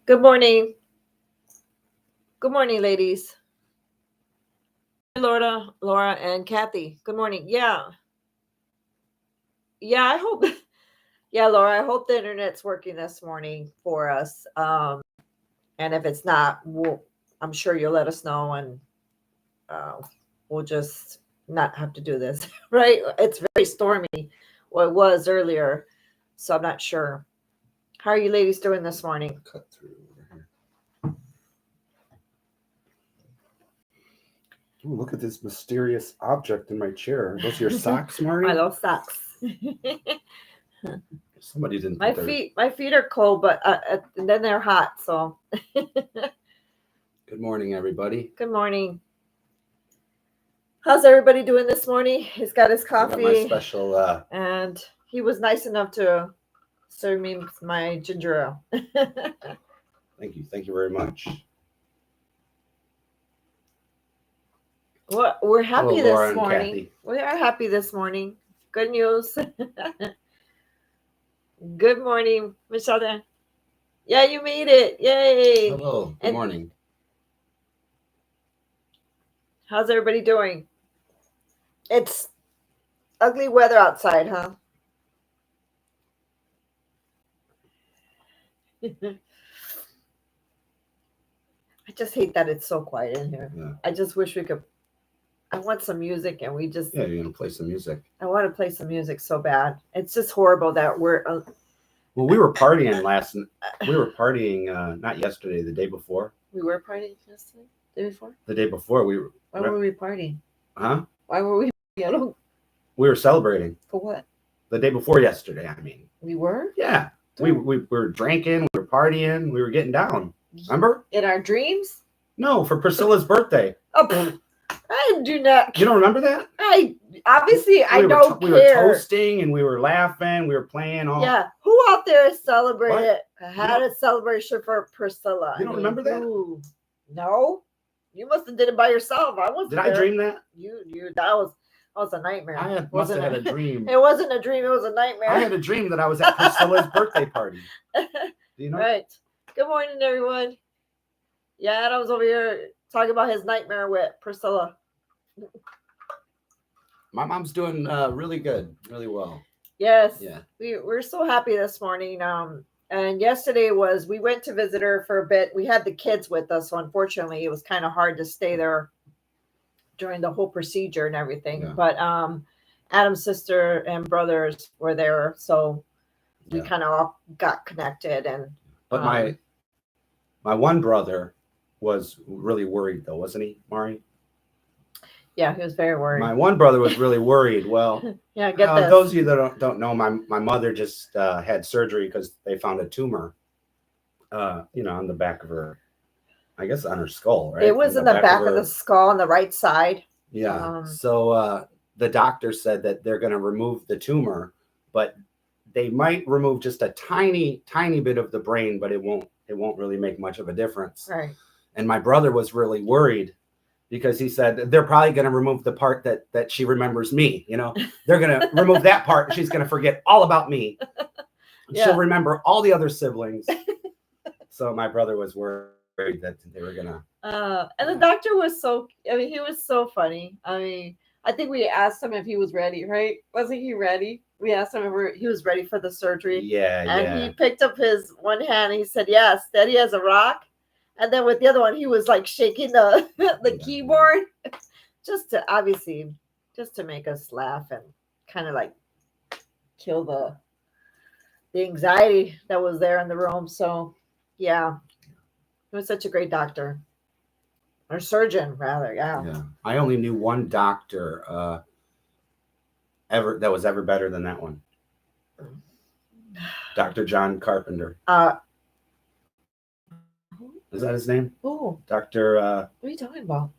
Good morning. Good morning, ladies. Laura, and Kathy. Good morning. Yeah. I hope. Yeah, Laura. I hope the internet's working this morning for us. And if it's not, I'm sure you'll let us know, and uh, we'll just not have to do this. Right? It's very stormy. Well, it was earlier, so I'm not sure. How are you, ladies, doing this morning? Cut through over here. Ooh, look at this mysterious object in my chair. Are those your socks, Mari? My little socks. Somebody didn't. My feet are cold, but and then they're hot. So. Good morning, everybody. Good morning. How's everybody doing this morning? He's got his coffee. I got my special. And he was nice enough to serve me my ginger ale. Thank you. Thank you very much. Well, we're happy Hello, Laura this and morning. Kathy. We are happy this morning. Good news. Good morning, Michelle. Yeah, you made it. Yay. Hello. Good morning. How's everybody doing? It's ugly weather outside, huh? I just hate that it's so quiet in here. Yeah. I just wish we could. I want some music, and we just. Yeah, you're gonna play some music. I want to play some music so bad. It's just horrible that we're. Well, we were partying We were partying not yesterday, the day before. We were partying yesterday, the day before. The day before we were. Why were we partying? Huh? Why were we? We were celebrating. For what? The day before yesterday. I mean. We were. Yeah. We were drinking. We were partying. We were getting down. Remember? In our dreams? No, for Priscilla's birthday. Oh, I do not. You don't remember that? I obviously I don't care. We were toasting and we were laughing. We were playing all. Yeah. Who out there celebrated? Had a celebration for Priscilla? You don't remember that? Ooh, no. You must have did it by yourself. I wasn't. Did I dream that? You. That was a nightmare. I must have had a dream. It wasn't a dream. It was a nightmare. I had a dream that I was at Priscilla's birthday party. Do you know? Right. Good morning, everyone. Yeah, Adam's over here talking about his nightmare with Priscilla. My mom's doing really good, really well. Yes. Yeah. We're so happy this morning. And yesterday we went to visit her for a bit. We had the kids with us, so unfortunately it was kind of hard to stay there during the whole procedure and everything. Yeah. But Adam's sister and brothers were there, so we kind of all got connected. And but my one brother was really worried, though, wasn't he, Mari? Yeah, he was very worried. My one brother was really worried. Well, yeah, get this. Those of you that don't know, my mother just had surgery because they found a tumor, on the back of her, I guess on her skull, right? It was in the back of the skull on the right side. Yeah. So the doctor said that they're going to remove the tumor, but they might remove just a tiny, tiny bit of the brain, but it won't really make much of a difference. Right. And my brother was really worried because he said they're probably going to remove the part that she remembers me. They're going to remove that part and she's going to forget all about me. Yeah. She'll remember all the other siblings. So my brother was worried that they were going to. And the doctor was he was so funny. I think we asked him if he was ready, right? Wasn't he ready? We asked him if he was ready for the surgery. Yeah, and he picked up his one hand and he said, yeah, steady as a rock. And then with the other one, he was like shaking the keyboard just to make us laugh and kind of like kill the anxiety that was there in the room. So, yeah, he was such a great doctor. Or surgeon, rather, yeah. Yeah. I only knew one doctor that was ever better than that one. Dr. John Carpenter. Is that his name? Oh. Dr. What are you talking about?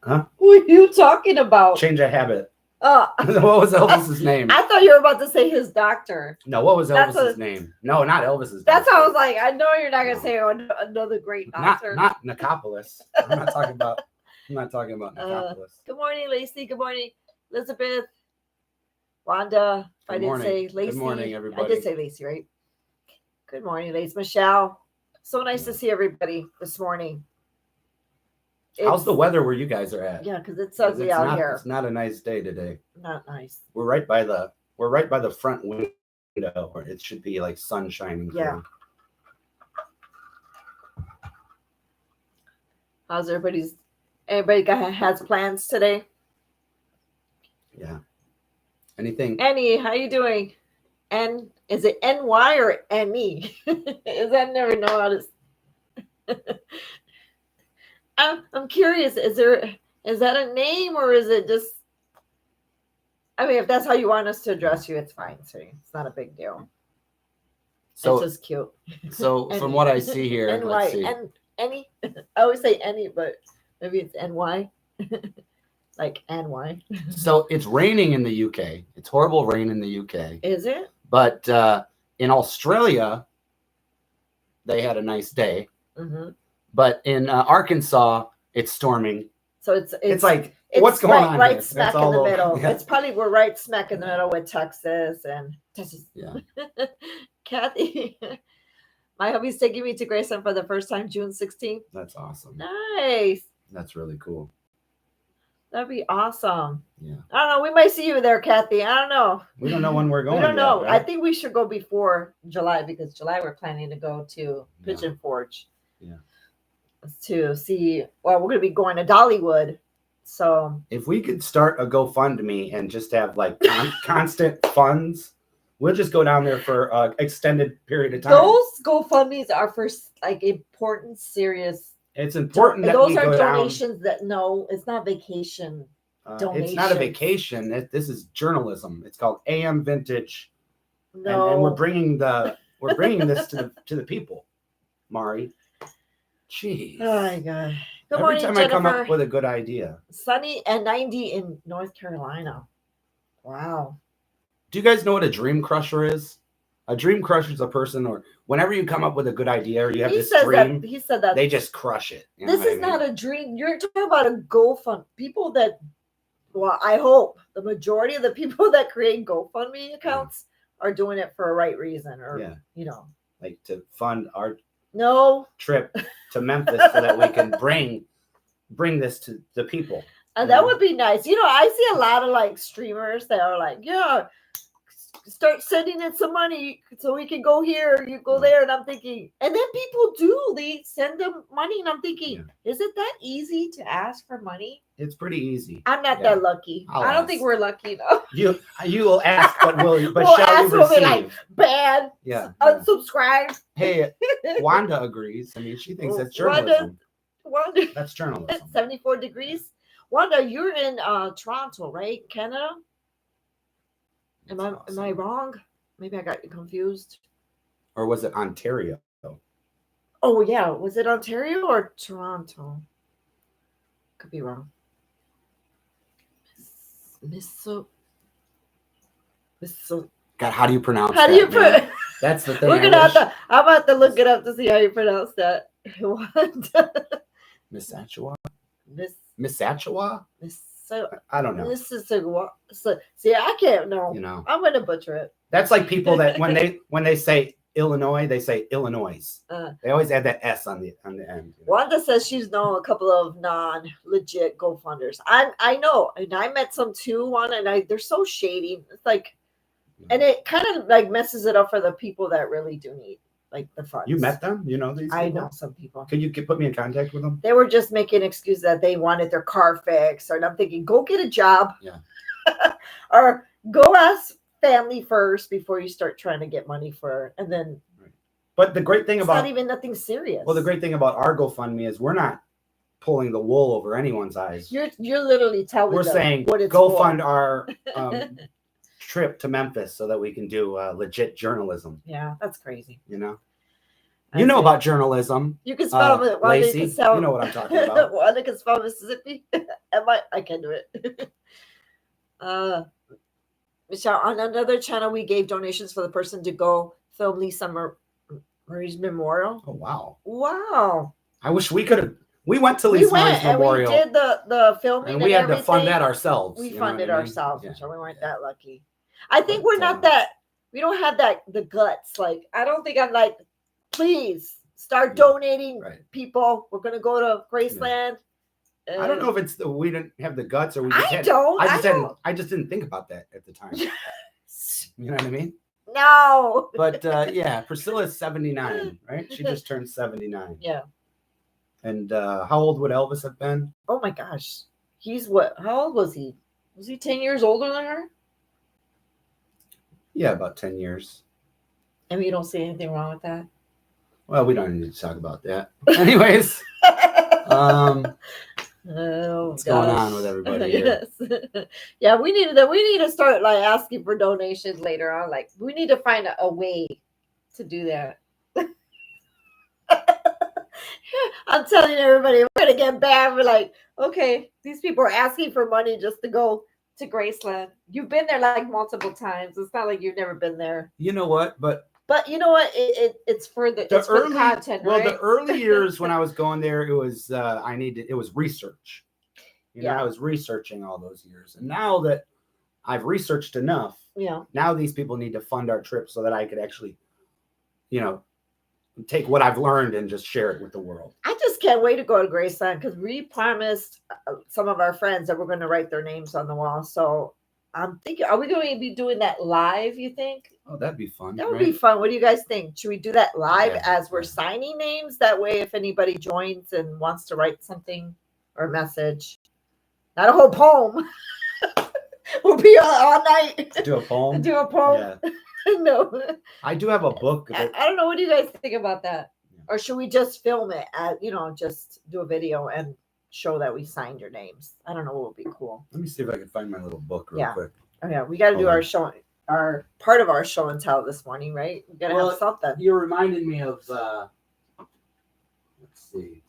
Huh? Who are you talking about? Change a Habit. What was Elvis's name? I thought you were about to say his doctor. No, what was Elvis's name? No, not Elvis's That's doctor. how I was like, I know you're not going to say another great doctor. Not Nicopolis. I'm not talking about Nicopolis. Good morning, Lacey. Good morning, Elizabeth. Wanda. Good morning. Didn't say Lacey. Good morning, everybody. I did say Lacey, right? Good morning, Lacey. Michelle. So nice to see everybody this morning. How's the weather where you guys are at? Yeah, because it's ugly out here. It's not a nice day today. Not nice. We're right by the front window, where it should be like sun shining through. Yeah. How's everybody has plans today? Yeah. Anything? Annie, how you doing? And is it NY or NE? Is I never know how to. I'm curious. Is that a name or is it just? I mean, if that's how you want us to address you, it's fine. So it's not a big deal. So it's just cute. So from what I see here, NY let's see. and any. I always say any, but maybe it's NY. Like NY. So it's raining in the UK. It's horrible rain in the UK. Is it? But in Australia, they had a nice day. Mm-hmm. But in Arkansas, it's storming. So it's like what's going on? Right here? smack in the middle. Yeah. It's probably we're right smack in the middle with Texas and Texas. Yeah. Kathy, my hubby's taking me to Graceland for the first time, June 16th. That's awesome. Nice. That's really cool. That'd be awesome. Yeah. I don't know. We might see you there, Kathy. I don't know. We don't know when we're going. We don't know. Yet, right? I think we should go before July because July we're planning to go to Pigeon Forge. Yeah. To see. Well, we're going to be going to Dollywood. So if we could start a GoFundMe and just have like constant funds, we'll just go down there for an extended period of time. Those GoFundMes are for like important, serious. It's important that those we are go donations that no, it's not vacation. It's not a vacation. This is journalism. It's called AM Vintage. No, and we're bringing this to the people, Mari. Jeez. Oh my god. Good Every morning, time Jennifer. I come up with a good idea. Sunny and 90 in North Carolina. Wow. Do you guys know what a dream crusher is? A dream crusher is a person, or whenever you come up with a good idea or you have this dream, he said that they just crush it. You know this what is I mean? not a dream. You're talking about a GoFund. People that, well, I hope the majority of the people that create GoFundMe accounts are doing it for a right reason, or you know, like to fund our trip to Memphis so that we can bring this to the people. And that would be nice. You know, I see a lot of like streamers that are like, yeah, start sending in some money so we can go here, you go there. And I'm thinking, and then people do, they send them money. And I'm thinking, is it that easy to ask for money? It's pretty easy. I'm not that lucky. I don't think we're lucky though. You will ask, but shall you receive? Like, bad. Yeah. Unsubscribe. Hey, Wanda agrees. I mean, she thinks that's journalism. Wanda. That's journalism. 74 degrees. Wanda, you're in Toronto, right? Canada? Am I wrong? Maybe I got you confused. Or was it Ontario? Oh yeah, was it Ontario or Toronto? Could be wrong. God, how do you pronounce that? How do you put? That's the thing. I'm about to look it up to see how you pronounce that. Miss Satchua? Miss Satchua? So I don't know. This is see, I can't know. You know, I'm gonna butcher it. That's like people that when they say Illinois, they say Illinois. They always add that S on the end. You know? Wanda says she's known a couple of non-legit GoFunders. I know, and I met some too. Wanda, and they're so shady. It's like, and it kind of like messes it up for the people that really do need like the funds. You met them? You know these people? I know some people. Can you put me in contact with them? They were just making excuses that they wanted their car fixed, and I'm thinking, go get a job. Yeah. Or go ask family first before you start trying to get money and then. Right. But the great thing about not even nothing serious. Well, the great thing about our GoFundMe is we're not pulling the wool over anyone's eyes. You're literally telling we're them saying what it's go for. fund our trip to Memphis so that we can do legit journalism. Yeah, that's crazy. You know, you know about journalism. You can spell it. Lacey, you know what I'm talking about. Wanda can spell Mississippi. I can do it. Michelle, on another channel, we gave donations for the person to go film Lisa Marie's memorial. Oh wow! Wow! I wish we could have. We went to Lisa Marie's memorial. And we did the filming, and we had to fund that ourselves. We funded ourselves, yeah. Michelle. We weren't that lucky. I think we're not that. We don't have the guts. Like I don't think I'm like, please start donating. Right. People, we're gonna go to Graceland. I don't know if it's we didn't have the guts or we just I just didn't think about that at the time. You know what I mean? No. But yeah, Priscilla's 79, right? She just turned 79. Yeah. And how old would Elvis have been? Oh my gosh. He's what? How old was he? Was he 10 years older than her? Yeah, about 10 years. I mean, you don't see anything wrong with that. Well, we don't need to talk about that. Anyways, what's going on with everybody here? Yes. Yeah, we need to start like asking for donations later on. Like, we need to find a way to do that. I'm telling everybody, we're gonna get bad. We're like, okay, these people are asking for money just to go to Graceland. You've been there like multiple times. It's not like you've never been there. You know what? But you know what? It's for the early content, well, right? the early years when I was going there, it was it was research. You know, I was researching all those years, and now that I've researched enough, now these people need to fund our trip so that I could actually, take what I've learned and just share it with the world. I just can't wait to go to Graceland because we promised some of our friends that we're going to write their names on the wall. So I'm thinking, are we going to be doing that live, you think? Oh, that'd be fun. That would be fun. What do you guys think? Should we do that live as we're signing names? That way, if anybody joins and wants to write something or a message, not a whole poem. We'll be all night. Do a poem? Do a poem. Yeah. No. I do have a book. I don't know. What do you guys think about that? Yeah. Or should we just film it? Just do a video and show that we signed your names. I don't know what would be cool. Let me see if I can find my little book real quick. Oh yeah, we got to do our show, our part of our show and tell this morning, right? We got to have something. You reminded me of. Let's see.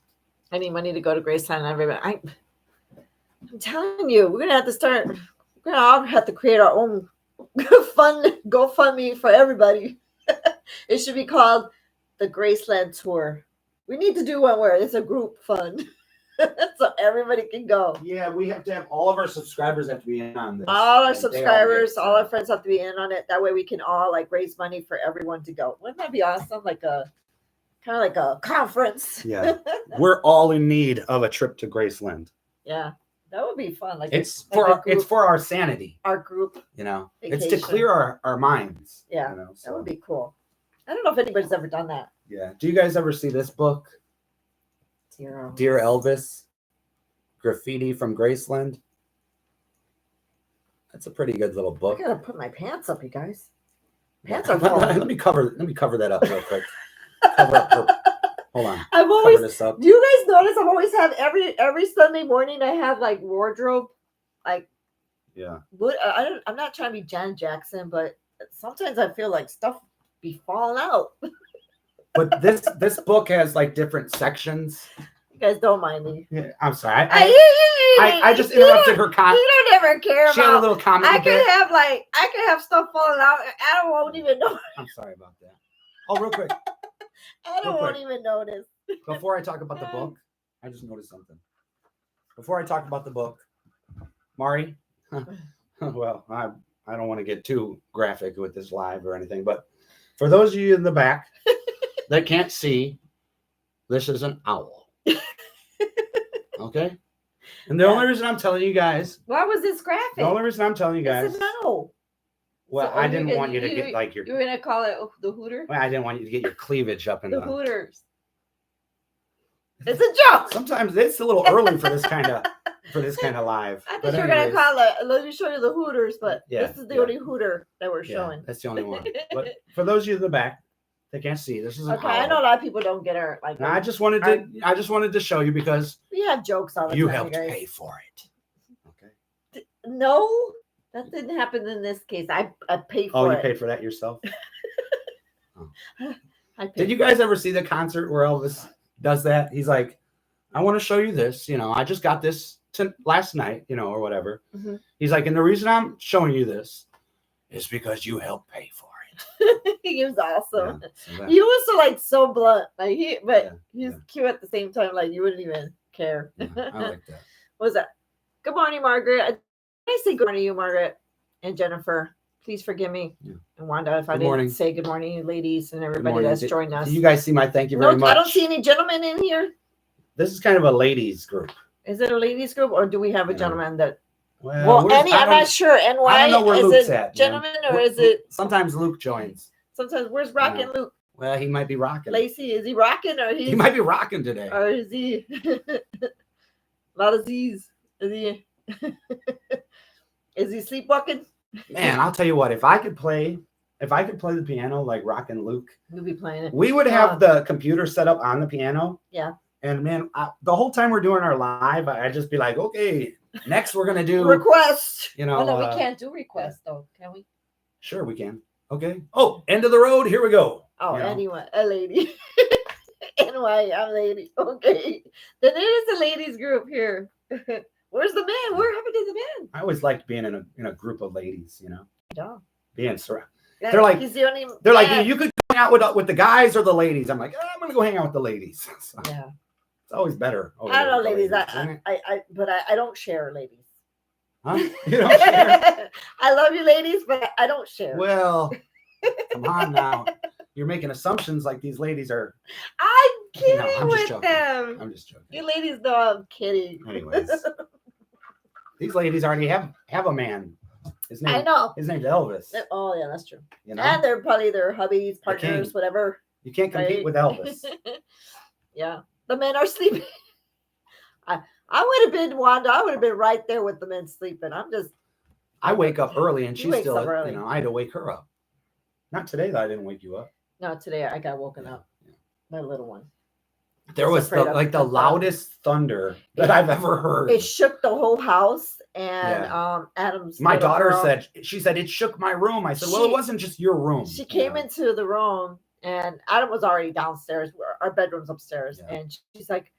I need money to go to Graceland. Everybody, I'm telling you, we're gonna have to start. We're gonna all have to create our own fund GoFundMe for everybody. It should be called the Graceland Tour. We need to do one where it's a group fund. So everybody can go. Yeah, we have to have all of our subscribers have to be in on this. All our subscribers, all our friends have to be in on it. That way we can all raise money for everyone to go. Wouldn't that be awesome? Like a kind of like a conference. Yeah. We're all in need of a trip to Graceland. Yeah. That would be fun. Like it's for our sanity. Our group. Vacation. It's to clear our minds. Yeah. That would be cool. I don't know if anybody's ever done that. Yeah. Do you guys ever see this book? Dear Elvis, Graffiti from Graceland. That's a pretty good little book. I gotta put my pants up, you guys. Pants are full. Let me cover that up real quick. Hold on. Cover this up. Do you guys notice I've always had every Sunday morning I have like wardrobe, like I'm not trying to be Janet Jackson, but sometimes I feel like stuff be falling out. But this book has like different sections. You guys don't mind me. Yeah, I'm sorry. I just interrupted her comment. You don't ever care she had a little comment. I could have stuff falling out. I won't even know. I'm sorry about that. Oh, real quick. I won't even notice. Before I talk about the book, I just noticed something. Before I talk about the book, Mari, well, I don't want to get too graphic with this live or anything, but for those of you in the back that can't see, this is an owl. Okay? And the only reason I'm telling you guys. Why was this graphic? The only reason I'm telling you guys. It's an owl. Well, I didn't want you to get like your. You were going to call it the Hooter? Well, I didn't want you to get your cleavage up in the Hooters. It's a joke. Sometimes it's a little early for this kind of live. I thought you were going to call it. Let me show you the Hooters, but this is the only Hooter that we're showing. That's the only one. But for those of you in the back, they can't see. This is okay. I know a lot of people don't get our like. I just wanted to show you because we have jokes all the time. You helped pay for it. Okay. No, that didn't happen in this case. I paid for it. Oh, you paid for that yourself. Did you guys ever see the concert where Elvis does that? He's like, I want to show you this. I just got this last night, or whatever. Mm-hmm. He's like, and the reason I'm showing you this is because you helped pay for it. He was awesome. Yeah, he was so blunt, like he's cute at the same time. Like you wouldn't even care. Yeah, I like that. What was that? Good morning, Margaret. I say good morning to you, Margaret and Jennifer. Please forgive me. Yeah. And Wanda, if I Good didn't morning. say good morning, ladies, and Good everybody morning. that's joined us. Do you guys see my thank you very No, much? I don't see any gentlemen in here. This is kind of a ladies group. Is it a ladies group, or do we have a You know. gentleman that? Well, Any, I'm not sure. And why? I don't know where is Luke's it at. gentlemen, man. or is it? Sometimes Luke joins. Sometimes where's rocking Luke? Well, he might be rocking. Lacey, is he rocking, or He might be rocking today. or is he? A lot of Z's. Is he? Is he sleepwalking? Man, I'll tell you what. If I could play the piano like Rockin' Luke, We'll be playing it. we would have the computer set up on the piano. Yeah. And man, the whole time we're doing our live, I'd just be like, okay, next we're gonna do request. You know, oh, no, we can't do requests though, can we? Sure, we can. Okay. Oh, end of the road. Here we go. Oh, anyway, a lady. Anyway, I'm a lady. Okay. Then it is a ladies group here. Where's the man? Where happened to the man? I always liked being in a group of ladies. You know, Yeah. being surrounded. Yeah, They're like, he's the only they're man. like, you could hang out with the guys or the ladies. I'm like, I'm gonna go hang out with the ladies. So Yeah. it's always better. I don't know, ladies. Isn't it? But I don't share, ladies. Huh? You don't share? I love you, ladies, but I don't share. Well, come on now. You're making assumptions like these ladies are. I'm kidding I'm just with joking. them. I'm just joking. You ladies know I'm kidding. Anyways, these ladies already have a man. I know. His name's Elvis. Oh yeah, that's true. You know, And they're probably their hubbies, partners, whatever. you can't compete right? with Elvis. Yeah, the men are sleeping. I would have been Wanda. I would have been right there with the men sleeping. I wake up early and He she's wakes still, up early. you know, I had to wake her up. Not today that I didn't wake you up. No, today I got woken up. My little one. There was the loudest thunder that I've ever heard. It shook the whole house, and Adam's. My daughter girl, said it shook my room. I said, well, it wasn't just your room. She came into the room, and Adam was already downstairs. Our bedroom's upstairs, and she's like,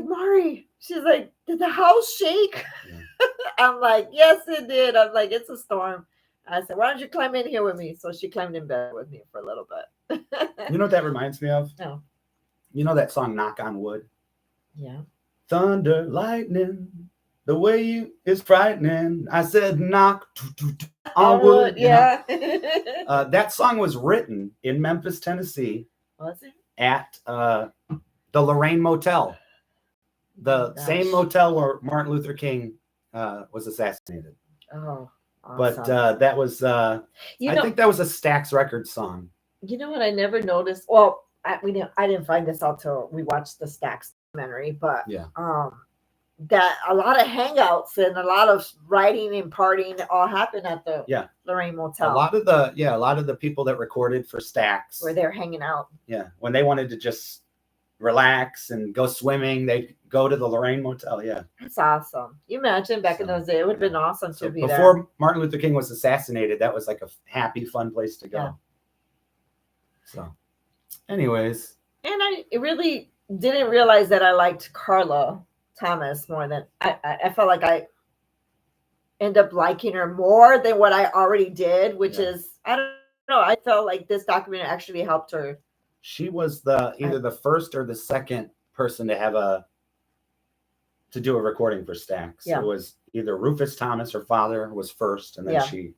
Mari, she's like, did the house shake? Yeah. I'm like, yes, it did. I'm like, it's a storm. I said, why don't you climb in here with me? So she climbed in bed with me for a little bit. You know what that reminds me of? No. You know that song, Knock on Wood? Yeah. Thunder, lightning, the way you is frightening. I said, knock on wood. Yeah. That song was written in Memphis, Tennessee. Was it? At the Lorraine Motel. The same motel where Martin Luther King was assassinated. Oh. Awesome. But that was, I think that was a Stax Records song. You know what I never noticed? Well, I didn't find this out till we watched the Stax documentary, but that a lot of hangouts and a lot of writing and partying all happened at the Lorraine Motel. A lot of the people that recorded for Stax were there hanging out. Yeah, when they wanted to just relax and go swimming, they go to the Lorraine Motel. Yeah, that's awesome. You imagine back in those days, it would have been awesome to be before there. Martin Luther King was assassinated. That was like a happy, fun place to go. Yeah. So, anyways, and I really didn't realize that I liked Carla Thomas more than I felt like I end up liking her more than what I already did, which is I don't know. I felt like this documentary actually helped her. She was either the first or the second person to do a recording for Stax. Yeah. It was either Rufus Thomas, her father, was first, and then she.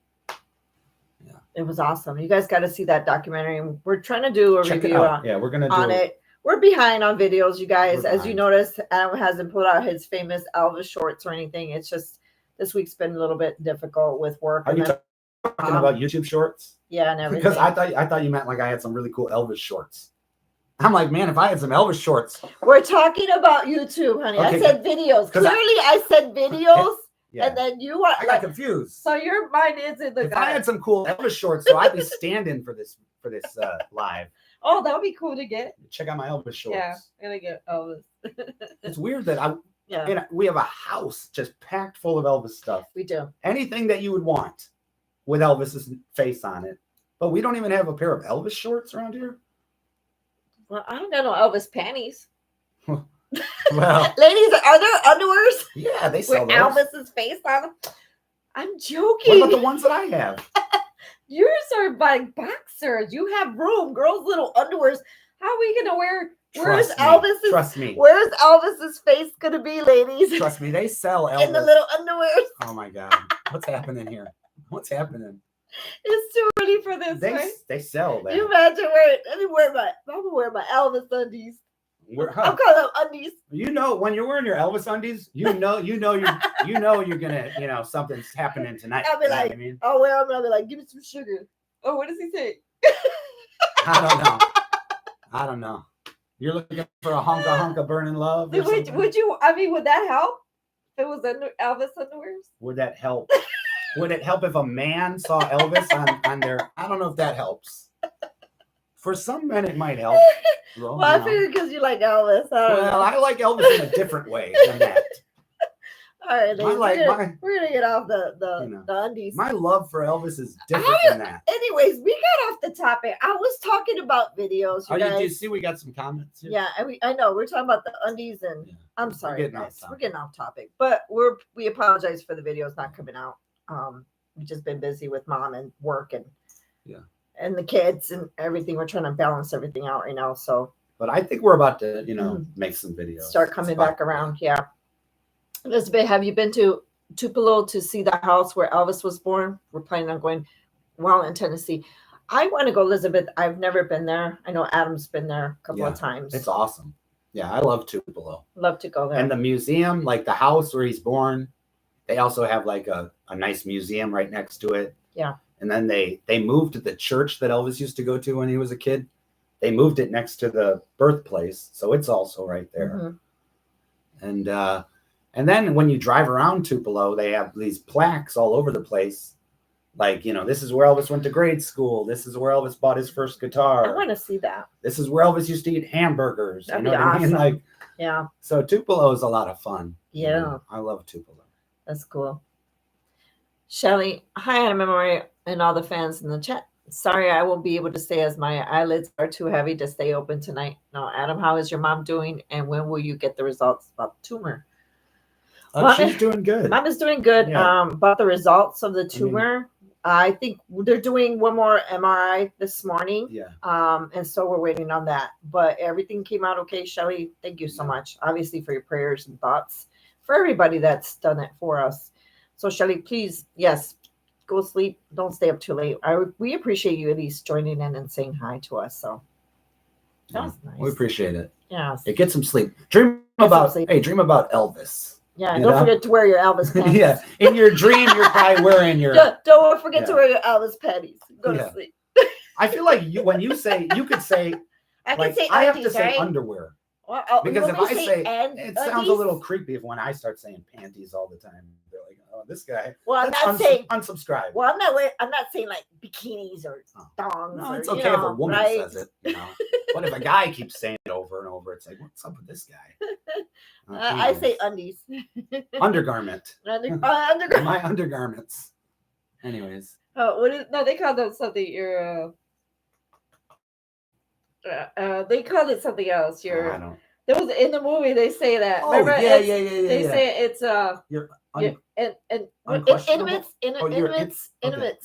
Yeah, it was awesome. You guys got to see that documentary. We're trying to do a review on. Yeah, we're gonna do it. We're behind on videos, you guys. As you noticed, Adam hasn't put out his famous Elvis shorts or anything. It's just this week's been a little bit difficult with work. Are you talking about YouTube shorts? Yeah, and everything. Because I thought you meant like I had some really cool Elvis shorts. I'm like, man, if I had some Elvis shorts. We're talking about YouTube, honey. Okay, I said videos. Clearly, I said videos, and then you are. I got confused. So your mind is in the. If I had some cool Elvis shorts, so I'd be standing for this live. Oh, that would be cool to get. Check out my Elvis shorts. Yeah, I'm gonna get Elvis. It's weird that we have a house just packed full of Elvis stuff. We do. Anything that you would want with Elvis's face on it. But we don't even have a pair of Elvis shorts around here. Well, I don't got no Elvis panties. Well, ladies, are there underwears? Yeah, they sell with those. Elvis's face on them. I'm joking. What about the ones that I have? Yours are like boxers. You have room. Girls' little underwears. How are we gonna wear? Where's Elvis's? Trust me. Where's Elvis's face gonna be, ladies? Trust me, they sell Elvis in the little underwears. Oh my God, what's happening here? What's happening? It's too early for this, They right? they sell that. You imagine wearing? I'm gonna wear my Elvis undies. I'm calling them undies. You know, when you're wearing your Elvis undies, you're gonna, something's happening tonight. I'll be You know like, what I mean, oh well, I'll be like, give me some sugar. Oh, what does he say? I don't know. You're looking for a honka burning love. Or Would you? I mean, would that help? If it was Elvis underwears. Would that help? Would it help if a man saw Elvis on their? I don't know if that helps. For some men, it might help. Well, I figured because you like Elvis. I like Elvis in a different way than that. All right, we're gonna get off the undies. My love for Elvis is different than that. Anyways, we got off the topic. I was talking about videos. You guys. Do you see we got some comments here? Yeah, I know we're talking about the undies, and I'm sorry, guys, we're getting off topic, but we apologize for the videos not coming out. We've just been busy with mom and work and the kids and everything. We're trying to balance everything out right now. So, but I think we're about to, make some videos. Start coming back around. Yeah. Elizabeth, have you been to Tupelo to see the house where Elvis was born? We're planning on going in Tennessee. I want to go, Elizabeth. I've never been there. I know Adam's been there a couple of times. It's awesome. Yeah, I love Tupelo. Love to go there. And the museum, like the house where he's born, they also have like a nice museum right next to it. Yeah. And then they moved to the church that Elvis used to go to when he was a kid. They moved it next to the birthplace, so it's also right there. Mm-hmm. And then when you drive around Tupelo, they have these plaques all over the place. Like, this is where Elvis went to grade school. This is where Elvis bought his first guitar. I want to see that. This is where Elvis used to eat hamburgers. That'd be awesome. I mean? Yeah. So Tupelo is a lot of fun. Yeah. I love Tupelo. That's cool. Shelly, hi, Adam Memory, and all the fans in the chat. Sorry, I won't be able to stay as my eyelids are too heavy to stay open tonight. No, Adam, how is your mom doing? And when will you get the results about the tumor? She's doing good. Mom is doing good. Yeah. About the results of the tumor, I think they're doing one more MRI this morning. Yeah. And so we're waiting on that. But everything came out okay, Shelly. Thank you so much, obviously, for your prayers and thoughts for everybody that's done it for us. So, Shelly, please, go sleep. Don't stay up too late. We appreciate you at least joining in and saying hi to us. So that was nice. We appreciate it. Yeah. Get some sleep. Dream about Elvis. Yeah, don't forget to wear your Elvis panties. Yeah, in your dream, you're probably wearing your. Don't forget to wear your Elvis panties. Go to sleep. I feel like when you say, you could say, I have to say underwear. Well, because if I say, it sounds a little creepy when I start saying panties all the time. They're like, oh, this guy. Well, I'm not saying unsubscribe. Well, I'm not saying like bikinis or thongs. No, it's okay if a woman says it. But if a guy keeps saying it over and over, it's like, what's up with this guy? I say undies. Undergarment. Undergarment. My undergarments. Anyways. Oh, they call that something. They called it something else. I don't. There was in the movie. They say that. Oh, remember? Yeah. They say it's intimates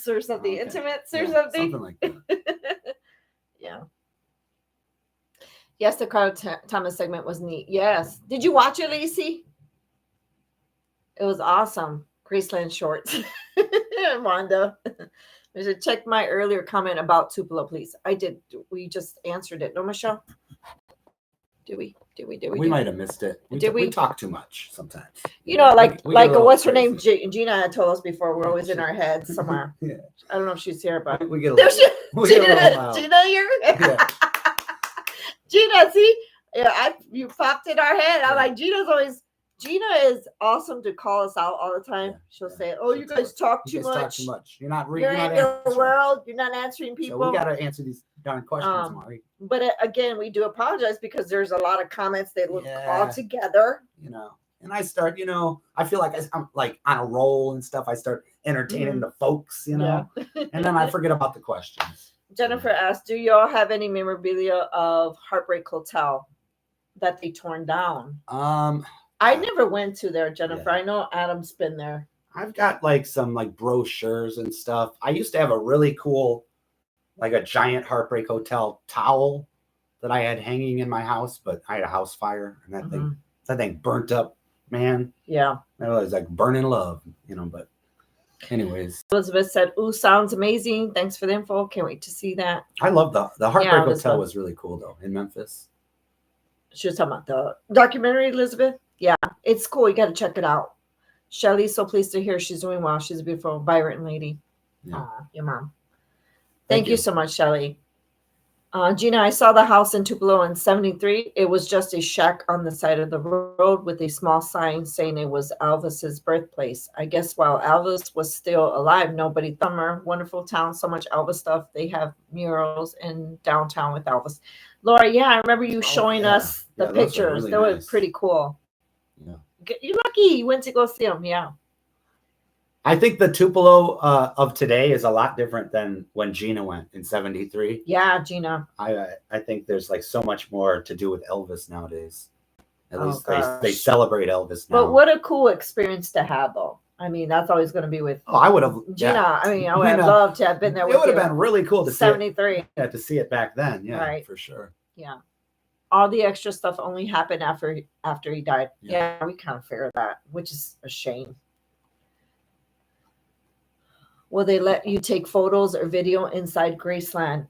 or something. Okay. Intimates or something. Something like that. Yeah. Yes, the Carl Thomas segment was neat. Yes. Did you watch it, Lacey? It was awesome. Graceland shorts. Wanda. I should check my earlier comment about Tupelo, please. I did. We just answered it. No, Michelle? Did we? We might have missed it. We talk too much sometimes. Like what's her name? Gina had told us before. We're always in our heads somewhere. Yeah. I don't know if she's here, but we get a little Gina here? Yeah. Gina, see? Yeah, you popped in our head. I'm like, Gina is awesome to call us out all the time. Yeah, she'll say, "Oh, you guys talk too much. You're not You're in your world. You're not answering people." So we got to answer these darn questions, Mari. But again, we do apologize because there's a lot of comments that look all together. And I start, I feel like I'm like on a roll and stuff. I start entertaining the folks, and then I forget about the questions. Jennifer asked, "Do y'all have any memorabilia of Heartbreak Hotel that they torn down?" I never went to there, Jennifer. I know Adam's been there. I've got some brochures and stuff. I used to have a really cool, a giant Heartbreak Hotel towel that I had hanging in my house, but I had a house fire and that thing burnt up, man. Yeah. It was like burning love, but Anyways, Elizabeth said, "Ooh, sounds amazing. Thanks for the info. Can't wait to see that." I love the Heartbreak Yeah, Hotel Elizabeth. was really cool though in Memphis. She was talking about the documentary, Elizabeth. Yeah, it's cool. You got to check it out. Shelly's so pleased to hear she's doing well. She's a beautiful, vibrant lady. Yeah. Aw, your mom. Thank Thank you so much, Shelly. Gina, I saw the house in Tupelo in 73. It was just a shack on the side of the road with a small sign saying it was Elvis's birthplace. I guess while Elvis was still alive, nobody thumber. Wonderful town, so much Elvis stuff. They have murals in downtown with Elvis. Laura, yeah, I remember you showing us the Yeah, those are pictures. really That was nice. pretty cool. Yeah. You're lucky you went to go see them. Yeah. I think the Tupelo of today is a lot different than when Gina went in 73. Yeah, Gina. I think there's like so much more to do with Elvis nowadays. At least gosh. they celebrate Elvis now. But what a cool experience to have, though. I mean, that's always going to be with I would have Gina. Yeah. I mean, I would have loved to have been there with you. It would have been really cool to 73. see it. Yeah, to see it back then. Yeah, Right. for sure. Yeah. All the extra stuff only happened after he died. Yeah. Yeah, we kind of figured that, which is a shame. Will they let you take photos or video inside Graceland?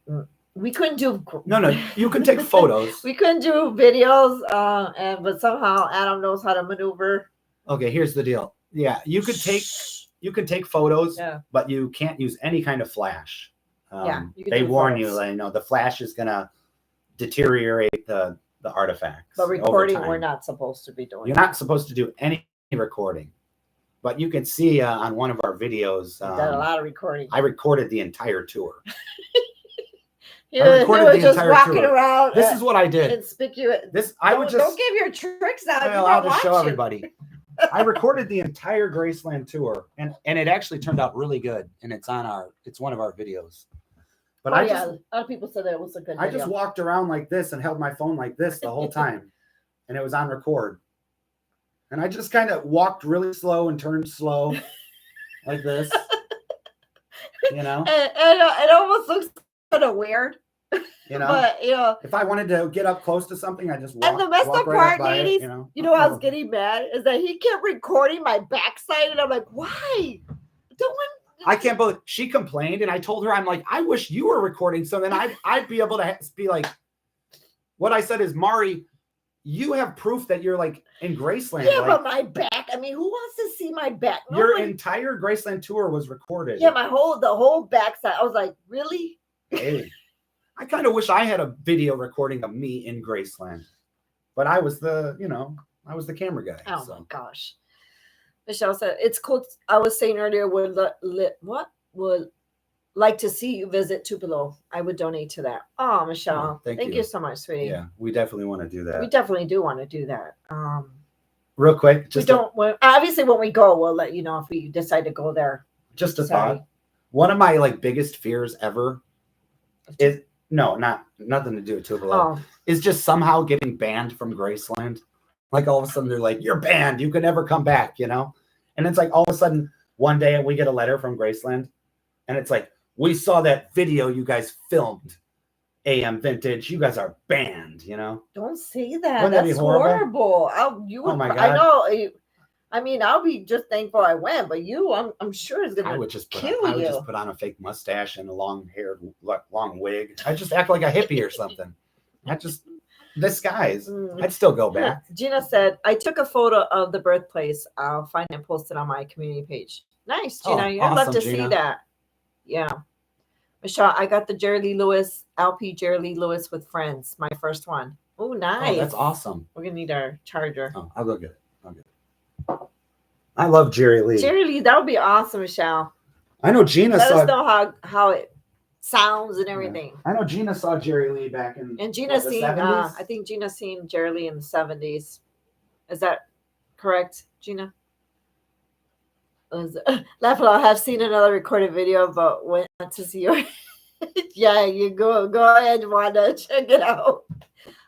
We couldn't do. No, you can take photos. We couldn't do videos, but somehow Adam knows how to maneuver. Okay, here's the deal. Yeah, you can take photos, Yeah. but you can't use any kind of flash. You can They do warn photos. you, the flash is gonna deteriorate the artifacts. But over recording, time. we're not supposed to be doing. You're not supposed to do any recording, but you can see on one of our videos. We've done a lot of recording. I recorded the entire tour. You I recorded were the just entire walking tour. around. This is what I did. Conspicuous. I would just don't give your tricks out. Well, I'll just show everybody. I recorded the entire Graceland tour, and it actually turned out really good. And it's one of our videos. But a lot of people said that it was a good video. I just walked around like this and held my phone like this the whole time, and it was on record. And I just kind of walked really slow and turned slow, like this. And it almost looks kind of weird. But if I wanted to get up close to something, I just walk. And the messed up right part, ladies, I was getting mad is that he kept recording my backside, and I'm like, why? I can't believe she complained, and I told her, I'm like, I wish you were recording, so then I'd be able to be like, what I said is, Mari, you have proof that you're like in Graceland. Yeah, but my back. I mean, who wants to see my back? Your entire Graceland tour was recorded. Yeah, the whole backside. I was like, really? Hey, I kind of wish I had a video recording of me in Graceland, but I was the camera guy. Oh my gosh. Michelle said, it's cool. I was saying earlier, would like to see you visit Tupelo. I would donate to that. Oh, Michelle, thank you so much, sweetie. Yeah, we definitely want to do that. We definitely do want to do that. Real quick, obviously when we go, we'll let you know if we decide to go there. Just a thought. One of my biggest fears ever is nothing to do with Tupelo. Is just somehow getting banned from Graceland. Like all of a sudden they're like, you're banned. You can never come back, And it's like all of a sudden one day we get a letter from Graceland and it's like, we saw that video you guys filmed, AM Vintage. You guys are banned, Don't say that. Wouldn't that be That's horrible. Oh my God. I know. I mean, I'll be just thankful I went, but I'm sure it's gonna I would just put on a fake mustache and a long wig. I just act like a hippie or something. Disguise. I'd still go back. Gina said, I took a photo of the birthplace. I'll find it and post it on my community page. Nice, Gina. I'd love to see that. Yeah. Michelle, I got the Jerry Lee Lewis, LP Jerry Lee Lewis with Friends. My first one. Oh, nice. Oh, that's awesome. We're going to need our charger. Oh, I'll go get it. I love Jerry Lee. Jerry Lee, that would be awesome, Michelle. I know Gina Let us know how it sounds and everything. Yeah. I know Gina saw Jerry Lee back in the 70s. I think Gina's seen Jerry Lee in the 70s. Is that correct, Gina? Laughing, I have seen another recorded video, but went to see your. Yeah, you go ahead, Wanda, check it out.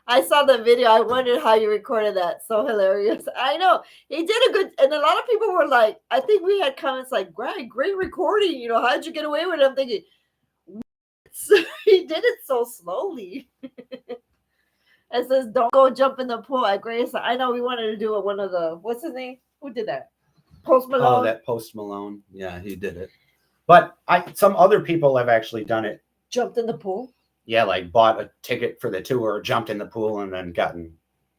I saw the video. I wondered how you recorded that. So hilarious. I know he did a good, and a lot of people were like, I think we had comments like, great recording. How'd you get away with it? I'm thinking, he did it so slowly. It says, don't go jump in the pool at Grace. I know we wanted to do it. One of the, what's his name? Who did that? Post Malone. Oh, that Post Malone. Yeah, he did it. But some other people have actually done it. Jumped in the pool. Yeah, like bought a ticket for the tour, jumped in the pool, and then gotten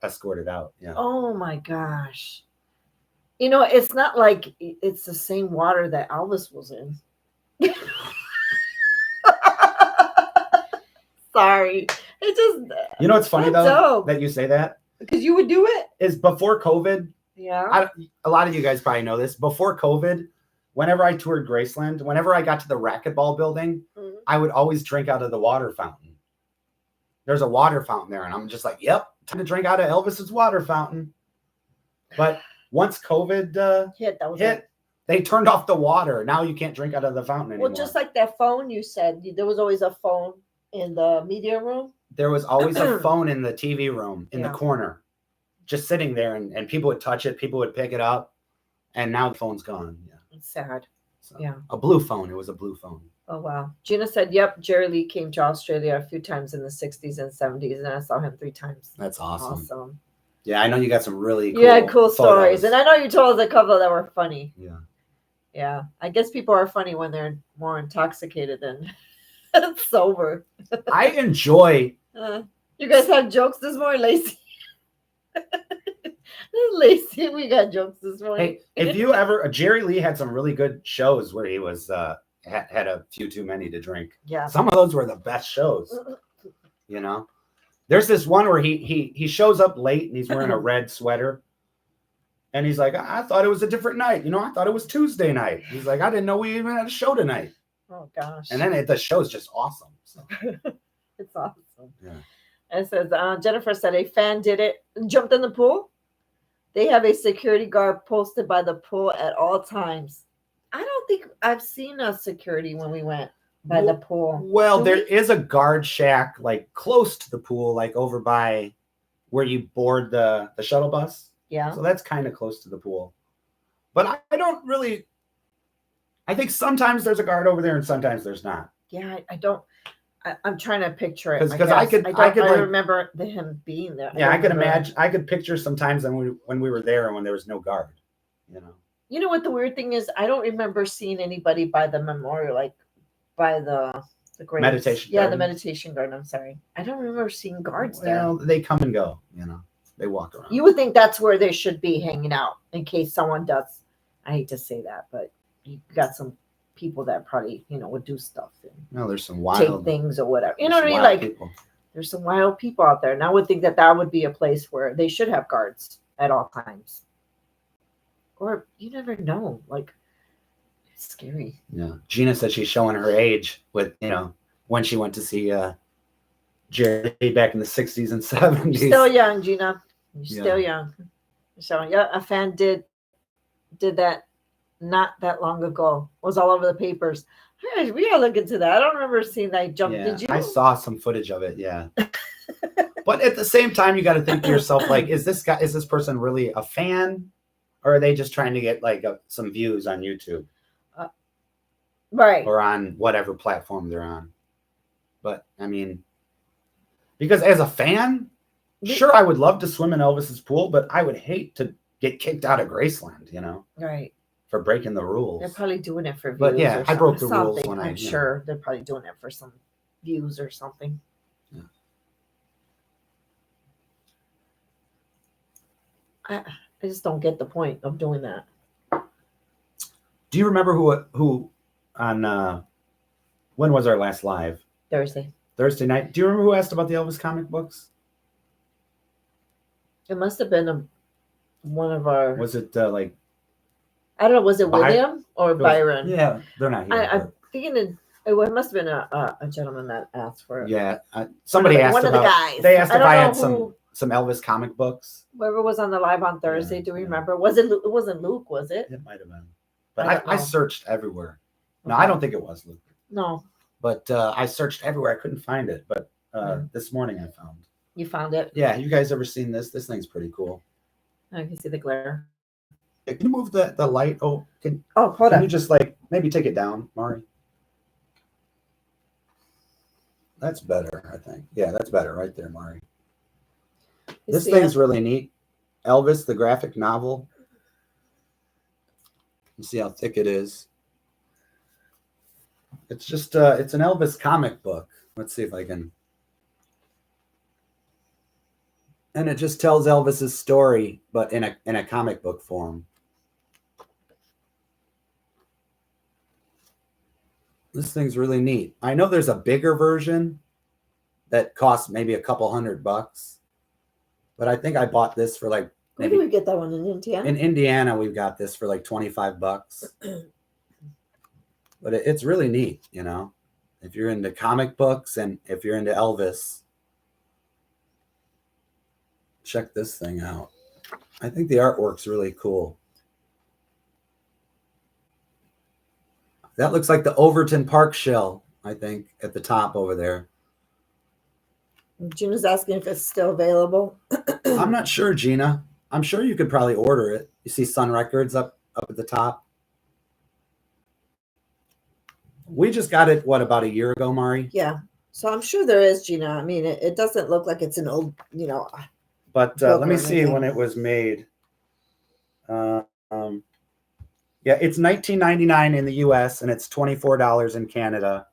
escorted out. Yeah. Oh my gosh. You know, it's not like it's the same water that Elvis was in. Sorry. It just. You know what's funny That's though dope. that you say that? Because you would do it? Is before COVID, Yeah. a lot of you guys probably know this. Before COVID, whenever I toured Graceland, whenever I got to the racquetball building, I would always drink out of the water fountain. There's a water fountain there, and I'm just like, yep, time to drink out of Elvis's water fountain. But once COVID hit, they turned off the water. Now you can't drink out of the fountain anymore. Well, just like that phone you said, there was always a phone in the media room. There was always a phone in the TV room in the corner, just sitting there, and people would touch it, people would pick it up, and now the phone's gone. Yeah, it's sad. So, yeah, a blue phone. It was a blue phone. Oh wow. Gina said, "Yep, Jerry Lee came to Australia a few times in the '60s and '70s, and I saw him 3 times." That's awesome. Yeah, I know you got some really cool stories, and I know you told us a couple that were funny. Yeah. I guess people are funny when they're more intoxicated than sober. I enjoy. You guys have jokes this morning, Lacey? Lacey, we got jokes this morning. Hey, if you ever, Jerry Lee had some really good shows where he was had a few too many to drink. Yeah, some of those were the best shows. You know, there's this one where he shows up late and he's wearing a red sweater, and he's like, I thought it was a different night. You know, I thought it was Tuesday night. He's like, I didn't know we even had a show tonight. Oh gosh! And then the show's just awesome. So. It's awesome. Yeah. It says Jennifer said a fan did it, jumped in the pool. They have a security guard posted by the pool at all times. I don't think I've seen a security when we went by the pool. Well, there is a guard shack like close to the pool, like over by where you board the shuttle bus. Yeah. So that's kind of close to the pool. But I don't really. I think sometimes there's a guard over there and sometimes there's not. Yeah, I don't. I'm trying to picture it because I remember him being there. Yeah, I could imagine. I could picture sometimes when we were there and when there was no guard. You know. You know what the weird thing is? I don't remember seeing anybody by the memorial, like by the graves. Meditation. Yeah, garden. The meditation garden. I'm sorry, I don't remember seeing guards there. Well, they come and go. You know, they walk around. You would think that's where they should be hanging out in case someone does. I hate to say that, but you got some people that probably would do stuff and there's some wild take things or whatever. You know what I mean? Like people. There's some wild people out there, and I would think that would be a place where they should have guards at all times. Or you never know. Like it's scary. Yeah. Gina said she's showing her age with when she went to see Jerry back in the 60s and 70s. You're still young, Gina. You're still young. So yeah, a fan did that. Not that long ago. It was all over the papers. We gotta look into that. I don't remember seeing that jump. Yeah, did you? I saw some footage of it. Yeah. But at the same time, you got to think to yourself, like, is this person really a fan, or are they just trying to get like some views on YouTube, right, or on whatever platform they're on? But I mean, because as a fan, sure, I would love to swim in Elvis's pool, but I would hate to get kicked out of Graceland. Right. For breaking the rules. They're probably doing it for views. But yeah, I broke the rules when I'm sure they're probably doing it for some views or something. Yeah. I just don't get the point of doing that. Do you remember who on when was our last live? Thursday night. Do you remember who asked about the Elvis comic books? It must have been one of our. Was it like? I don't know. Was it William or Byron? Yeah, they're not here. I'm thinking it must have been a gentleman that asked for it. Yeah, somebody asked one about. Of the guys. They asked if I had some Elvis comic books. Whoever was on the live on Thursday, do we remember? Was it? It wasn't Luke, was it? It might have been, but I searched everywhere. No, I don't think it was Luke. No, but I searched everywhere. I couldn't find it, but this morning I found. You found it? Yeah. You guys ever seen this? This thing's pretty cool. I can see the glare. Can you move the light? Oh, hold on. Can you just like maybe take it down, Mari? That's better, I think. Yeah, that's better right there, Mari. This thing's really neat. Elvis, the graphic novel. You see how thick it is. It's just it's an Elvis comic book. Let's see if I can. And it just tells Elvis's story, but in a comic book form. This thing's really neat. I know there's a bigger version that costs maybe a couple $100, but I think I bought this for like Where do we get that one in Indiana? In Indiana, we've got this for like $25. But it's really neat, you know. If you're into comic books and if you're into Elvis, check this thing out. I think the artwork's really cool. That looks like the Overton Park shell, I think, at the top over there. Gina's asking if it's still available. I'm not sure, Gina. I'm sure you could probably order it. You see Sun Records up at the top. We just got it, what, about a year ago, Mari? Yeah. So I'm sure there is, Gina. I mean, it doesn't look like it's an old, you know. But let me see when it was made. Yeah, it's $19.99 in the U.S. and it's $24 in Canada.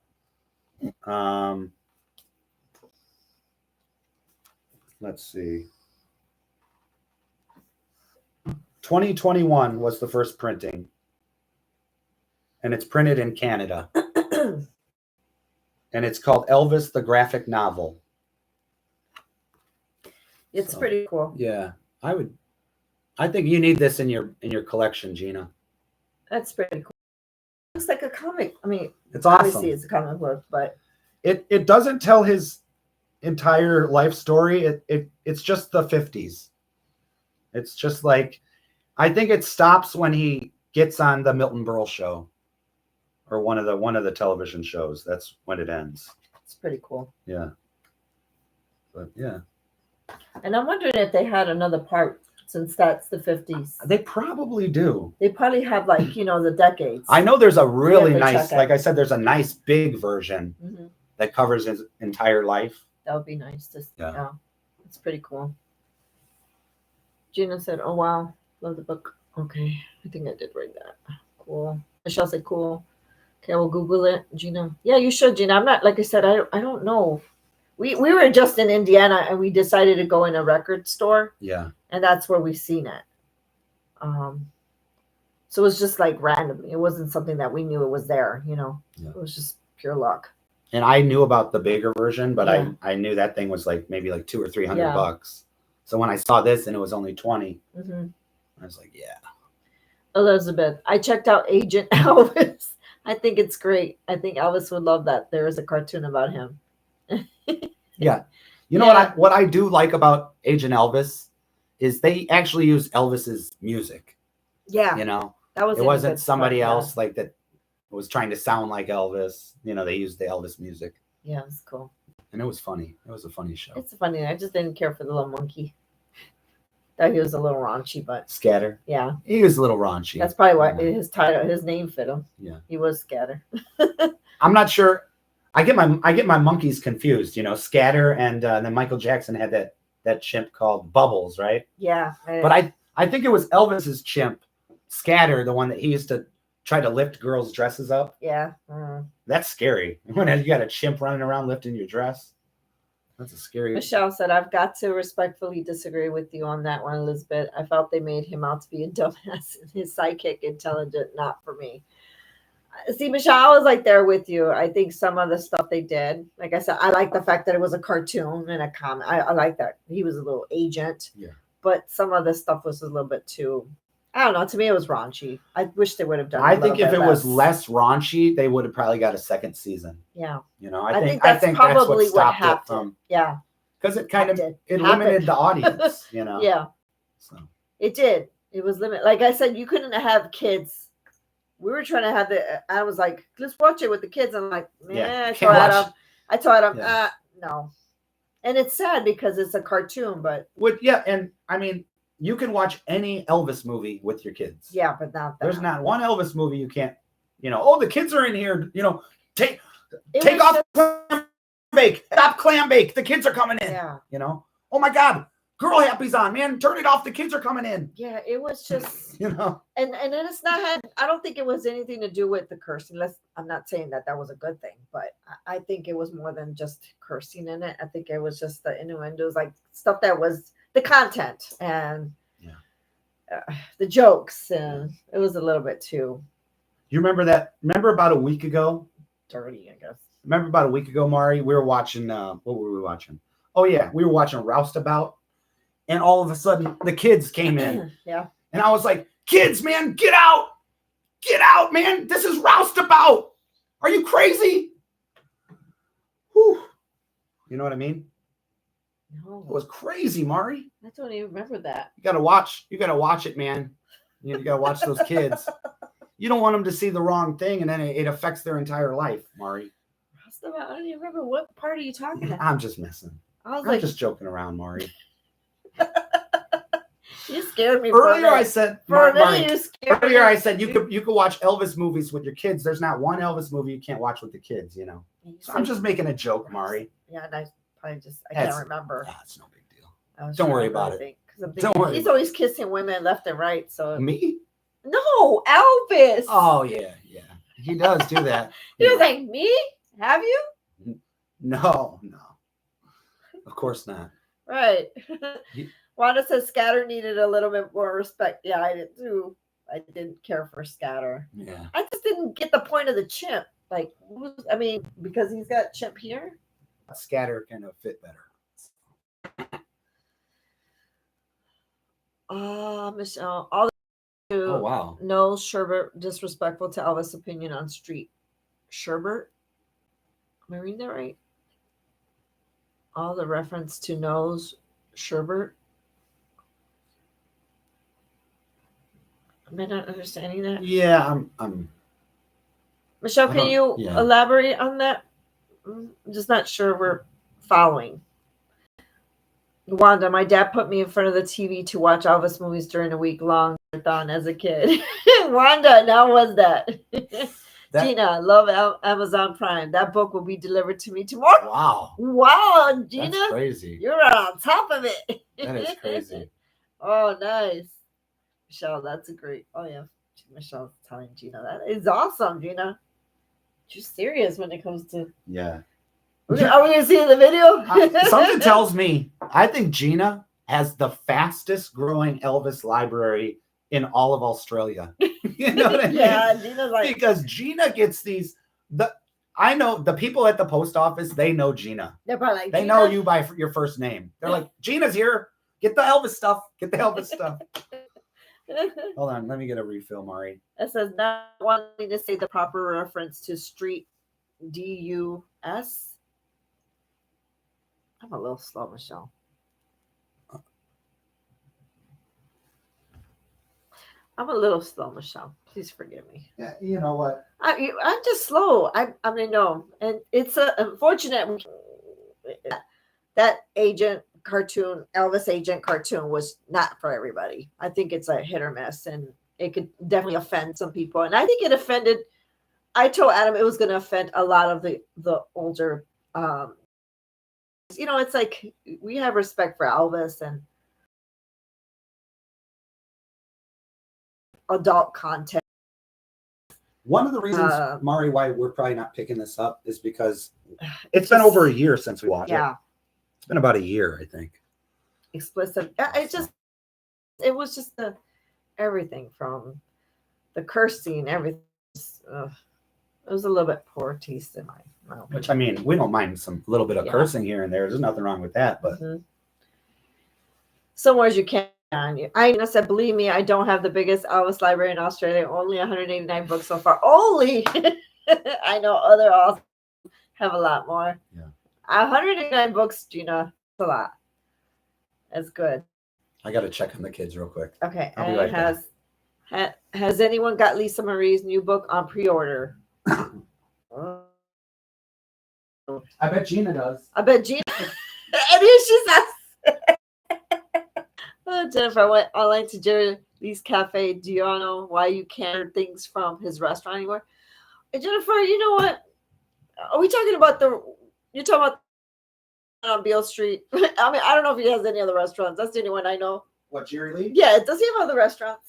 Let's see. 2021 was the first printing. And it's printed in Canada. And it's called Elvis the Graphic Novel. It's pretty cool. Yeah, I think you need this in your collection, Gina. That's pretty cool. Looks like a comic. I mean, it's awesome. Obviously it's a comic book, but it doesn't tell his entire life story. It's just the 50s. It's just like, I think it stops when he gets on the Milton Berle show or one of the television shows. That's when it ends. It's pretty cool. Yeah. But yeah. And I'm wondering if they had another part, since that's the 50s. They probably do. They probably have, like, you know, the decades. I know there's a really nice, like I said, there's a nice big version that covers his entire life. That would be nice to see. Yeah. It's pretty cool. Gina said, oh, wow. Love the book. Okay. I think I did read that. Cool. Michelle said, cool. Okay, we'll Google it. Gina. Yeah, you should, Gina. I'm not, like I said, I don't know. We were just in Indiana and we decided to go in a record store. Yeah. And that's where we seen it. So it was just like randomly. It wasn't something that we knew it was there, you know. Yeah. It was just pure luck. And I knew about the bigger version, but I knew that thing was like maybe like $200 or $300. So when I saw this and it was only 20, I was like, yeah. Elizabeth, I checked out Agent Elvis. I think it's great. I think Elvis would love that. There is a cartoon about him. Yeah. You know what I do like about Agent Elvis is they actually use Elvis's music. Yeah. You know, it wasn't somebody else like that was trying to sound like Elvis. You know, they used the Elvis music. Yeah, it's cool. And it was funny. It was a funny show. It's funny. I just didn't care for the little monkey. Thought he was a little raunchy, but Scatter. Yeah. He was a little raunchy. That's probably why his name fit him. Yeah. He was Scatter. I'm not sure. I get my monkeys confused, you know. Scatter and then Michael Jackson had that chimp called Bubbles, right? Yeah. But I think it was Elvis's chimp, Scatter, the one that he used to try to lift girls' dresses up. Yeah. That's scary. When you got a chimp running around lifting your dress. That's a scary. Michelle said, I've got to respectfully disagree with you on that one, Elizabeth. I felt they made him out to be a dumbass and his sidekick intelligent. Not for me. See, Michelle, I was like there with you. I think some of the stuff they did, like I said, I like the fact that it was a cartoon and a comic. I like that. He was a little agent. Yeah. But some of the stuff was a little bit too, I don't know. To me, it was raunchy. I wish they would have done. I think if it was less raunchy, they would have probably got a second season. Yeah. You know, I think that's probably what stopped it from. Yeah. Because it kind of it limited the audience. You know. Yeah. So it did. It was limited. Like I said, you couldn't have kids. We were trying to have I was like, let's watch it with the kids. I'm like, man, I told him, no. And it's sad because it's a cartoon, but. And I mean, you can watch any Elvis movie with your kids. Yeah, but not that. There's not one Elvis movie you can't, you know, oh, the kids are in here, you know, take off clam bake. Stop clam bake. The kids are coming in. Yeah. You know, oh my God, Girl Happy's on, man. Turn it off. The kids are coming in. Yeah, it was just, You know? and then it's not had. I don't think it was anything to do with the cursing. I'm not saying that was a good thing, but I think it was more than just cursing in it. I think it was just the innuendos, like stuff that was the content and the jokes, and it was a little bit too. You remember that? Remember about a week ago? Dirty, I guess. Remember about a week ago, Mari? We were watching. What were we watching? Oh yeah, we were watching Roustabout, and all of a sudden the kids came in. Yeah. And I was like, "Kids, man, get out! Get out, man! This is Roustabout. Are you crazy?" Whew. You know what I mean? No, It was crazy, Mari. I don't even remember that. You gotta watch. You gotta watch it, man. You gotta watch those kids. You don't want them to see the wrong thing, and then it affects their entire life, Mari. I don't even remember what part are you talking about. I'm just messing. I was I'm just joking around, Mari. You scared me. Earlier, I said, Mari, you scared earlier me. I said you could watch Elvis movies with your kids. There's not one Elvis movie you can't watch with the kids. You know. So I'm just making a joke, Mari. Yeah, and I can't remember. It's no big deal. Don't worry about it. Don't worry. He's always kissing women left and right. So me? No, Elvis. Oh yeah, he does do that. He was like, me? Have you? No, of course not. Right. Wanda says Scatter needed a little bit more respect. Yeah, I did too. I didn't care for Scatter. Yeah. I just didn't get the point of the chimp. Like, because he's got chimp here. Scatter kind of fit better. Michelle, all the oh wow. No Sherbert disrespectful to Elvis' opinion on street. Sherbert? Am I reading that right? All the reference to Nose Sherbert. Am I not understanding that? Yeah, I'm Michelle, can you elaborate on that? I'm just not sure we're following. Wanda, my dad put me in front of the TV to watch Elvis movies during a week-long marathon as a kid. Wanda, now was that? Gina, love Amazon Prime. That book will be delivered to me tomorrow. Wow, Gina. That's crazy. You're on top of it. That is crazy. Oh, nice. Michelle, that's a great. Oh, yeah. Michelle's telling Gina that is awesome, Gina. You're serious when it comes to. Yeah. Are we going to see the video? Something tells me, I think Gina has the fastest growing Elvis library in all of Australia. You know what I mean? Yeah, Gina's like. Because Gina gets these. I know the people at the post office, they know Gina. They're probably like, they know you by your first name. They're like, Gina's here. Get the Elvis stuff. Get the Elvis stuff. Hold on. Let me get a refill, Mari. It says not wanting to say the proper reference to street DUS. I'm a little slow, Michelle. I'm a little slow, Michelle. Please forgive me. Yeah, you know what? I'm just slow. I mean, no. And it's unfortunate that agent cartoon, Elvis agent cartoon was not for everybody. I think it's a hit or miss, and it could definitely offend some people. And I think it offended, I told Adam it was going to offend a lot of the older, it's like we have respect for Elvis and adult content. One of the reasons, Mari, why we're probably not picking this up is because it's been over a year since we watched it. It's been about a year, I think. Explicit. It was just everything from the cursing, everything. It was a little bit poor taste in my mouth. Which, I mean, we don't mind some little bit of cursing here and there. There's nothing wrong with that, but somewhere you can. I said, believe me, I don't have the biggest Elvis library in Australia. Only 189 books so far. Only. I know other authors have a lot more. Yeah. 189 books, Gina. That's a lot. That's good. I got to check on the kids real quick. Okay. I'll be right back. Has anyone got Lisa Marie's new book on pre-order? I bet Gina does. I bet Gina. And here she says, Jennifer, I went online to Jerry Lee's Cafe. Do you all know why you can't order things from his restaurant anymore? And Jennifer, you know what? Are we talking about you're talking about on Beale Street. I mean, I don't know if he has any other restaurants. That's the only one I know. What, Jerry Lee? Yeah, does he have other restaurants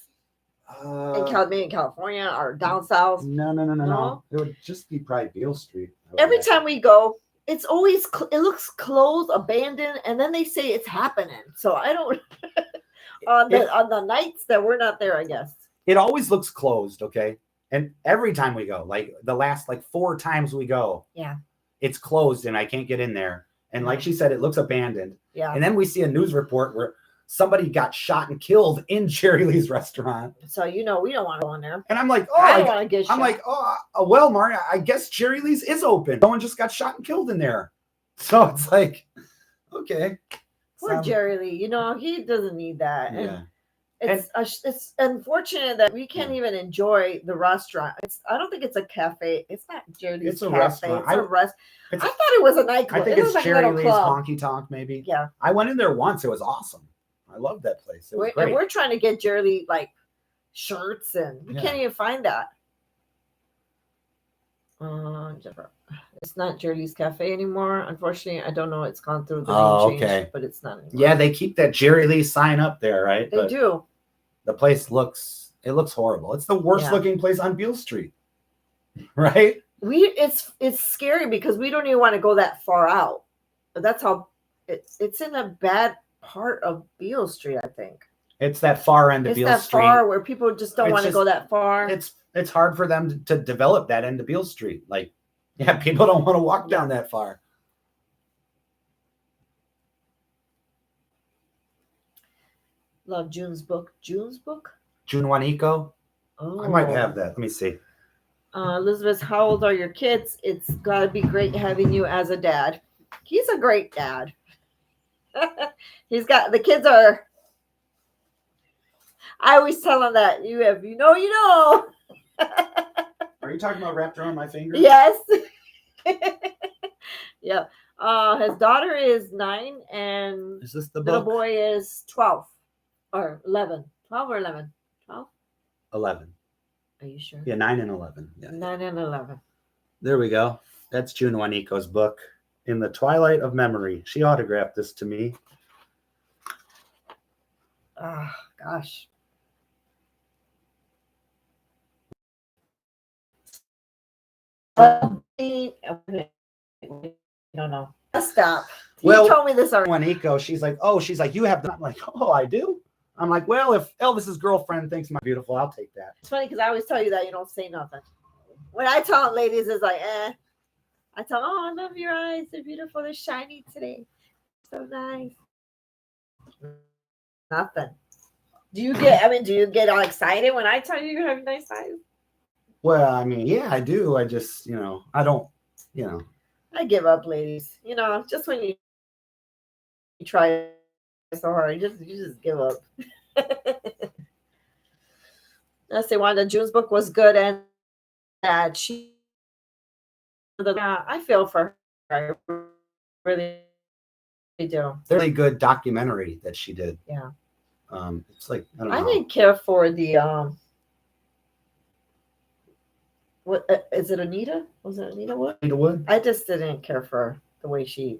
Maybe in California or down south? No. It would just be probably Beale Street. Every time we go, it's always it looks closed, abandoned, and then they say it's happening. So I don't on the nights that we're not there, I guess. It always looks closed, okay? And every time we go, like the last 4 times we go, yeah, it's closed and I can't get in there. And like she said, it looks abandoned. Yeah. And then we see a news report where somebody got shot and killed in Jerry Lee's restaurant. So we don't want to go in there. And I'm like, I don't want to get shot. I'm like, well, Maria, I guess Jerry Lee's is open. Someone just got shot and killed in there. So it's like, okay. Poor Jerry Lee. He doesn't need that. Yeah. And it's unfortunate that we can't even enjoy the restaurant. I don't think it's a cafe. It's not Jerry Lee's It's a cafe. restaurant. I thought it was a nightclub. I think it's Jerry Lee's Honky Tonk, maybe. Yeah. I went in there once. It was awesome. I loved that place. It was great. And we're trying to get Jerry Lee shirts, and we can't even find that. It's not Jerry Lee's Cafe anymore. Unfortunately, I don't know. It's gone through the name change, but it's not anymore. Yeah, they keep that Jerry Lee sign up there, right? They do. The place looks horrible. It's the worst looking place on Beale Street, right? It's scary because we don't even want to go that far out. But that's how it's in a bad part of Beale Street, I think. It's that far end of Beale Street. It's that far where people just don't want to go that far. It's hard for them to develop that end of Beale Street. People don't want to walk down that far. Love June's book. June's book? June Juanico? Oh. I might have that. Let me see. Elizabeth, how old are your kids? It's got to be great having you as a dad. He's a great dad. The kids are, I always tell him that you know. Are you talking about wrapped around my finger? Yes. Yeah. His daughter is 9 and is this the little boy is 12 or 11. 12 or 11? 12? 11. Are you sure? Yeah, 9 and 11. Yeah. 9 and 11. There we go. That's June Juanico's book, In the Twilight of Memory. She autographed this to me. Oh, gosh. I don't know. Stop. Well, you told me this already. Juanico, she's like, you have that. I'm like, oh, I do? I'm like, well, if Elvis's girlfriend thinks I'm beautiful, I'll take that. It's funny because I always tell you that you don't say nothing. When I tell ladies, it's like, I tell them, I love your eyes. They're beautiful. They're shiny today. So nice. Nothing. Do you get all excited when I tell you have nice eyes? Well, I mean, yeah, I do. I just, I don't, I give up, ladies. Just when you try so hard, you just give up. I say Wanda, June's book was good and bad. I feel for her. I really do. Really good documentary that she did. Yeah. It's like, I don't know. I didn't care for the what is it, Anita? Was it Anita Wood? Anita Wood? I just didn't care for the way she.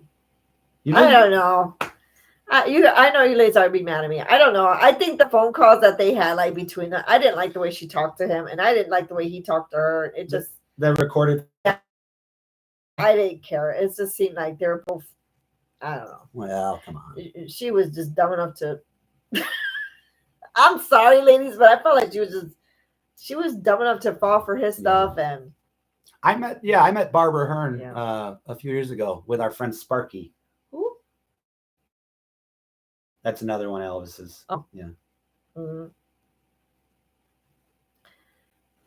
I don't know. I know you ladies are be mad at me. I don't know. I think the phone calls that they had between them, I didn't like the way she talked to him, and I didn't like the way he talked to her. It just they recorded. I didn't care. It just seemed like they were both. I don't know. Well, come on. She was just dumb enough to. I'm sorry, ladies, but I felt like she was dumb enough to fall for his stuff. And I met Barbara Hearn a few years ago with our friend Sparky. Who? That's another one of Elvis's. Oh. Yeah. Mm-hmm.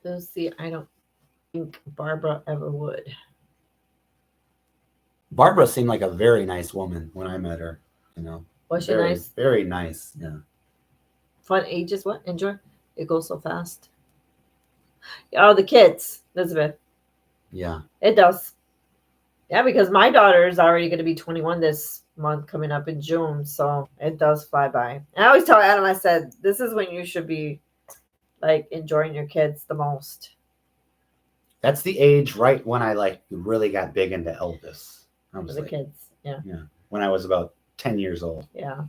Let's see. I don't think Barbara ever would. Barbara seemed like a very nice woman when I met her. Was she nice? Very nice. Yeah. Fun ages. What? Enjoy. It goes so fast. Oh, the kids, Elizabeth. Yeah. It does. Yeah, because my daughter is already going to be 21 this month, coming up in June. So it does fly by. And I always tell Adam, I said, this is when you should be enjoying your kids the most. That's the age right when I really got big into Elvis. I was for the kids. Yeah. Yeah. when I was about 10 years old. Yeah.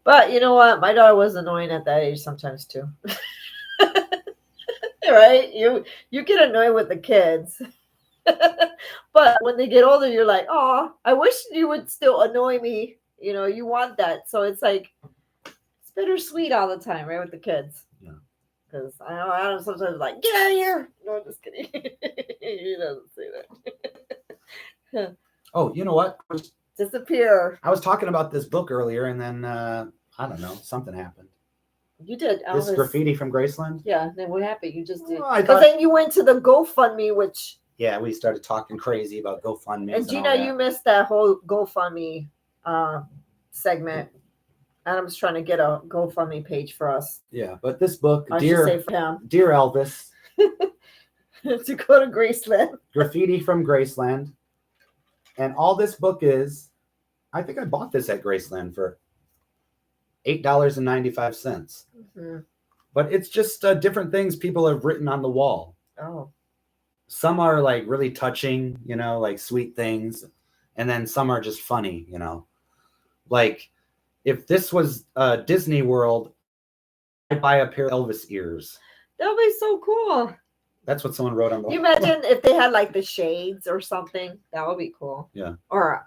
But you know what? My daughter was annoying at that age sometimes too. Right? You get annoyed with the kids. But when they get older, you're like, oh, I wish you would still annoy me. You want that. So it's like it's bittersweet all the time, right? With the kids. Yeah. Because I know Adam sometimes is like, get out of here. No, I'm just kidding. He doesn't say that. Oh, you know what? Disappear. I was talking about this book earlier, and then I don't know, something happened. You did This Elvis. graffiti from Graceland. Yeah. Then what happened? You just did. Oh, I Because thought- then you went to the GoFundMe, which. Yeah, we started talking crazy about GoFundMe. And Gina, you missed that whole GoFundMe segment. Adam's trying to get a GoFundMe page for us. Yeah, but this book, I should say for him. Dear Elvis, to go to Graceland. Graffiti from Graceland. And all this book is, I think I bought this at Graceland for $8.95. Mm-hmm. But it's just different things people have written on the wall. Oh. Some are like really touching, like sweet things. And then some are just funny, Like if this was Disney World, I'd buy a pair of Elvis ears. That would be so cool. That's what someone wrote on the wall. You imagine if they had like the shades or something? That would be cool. Yeah. Or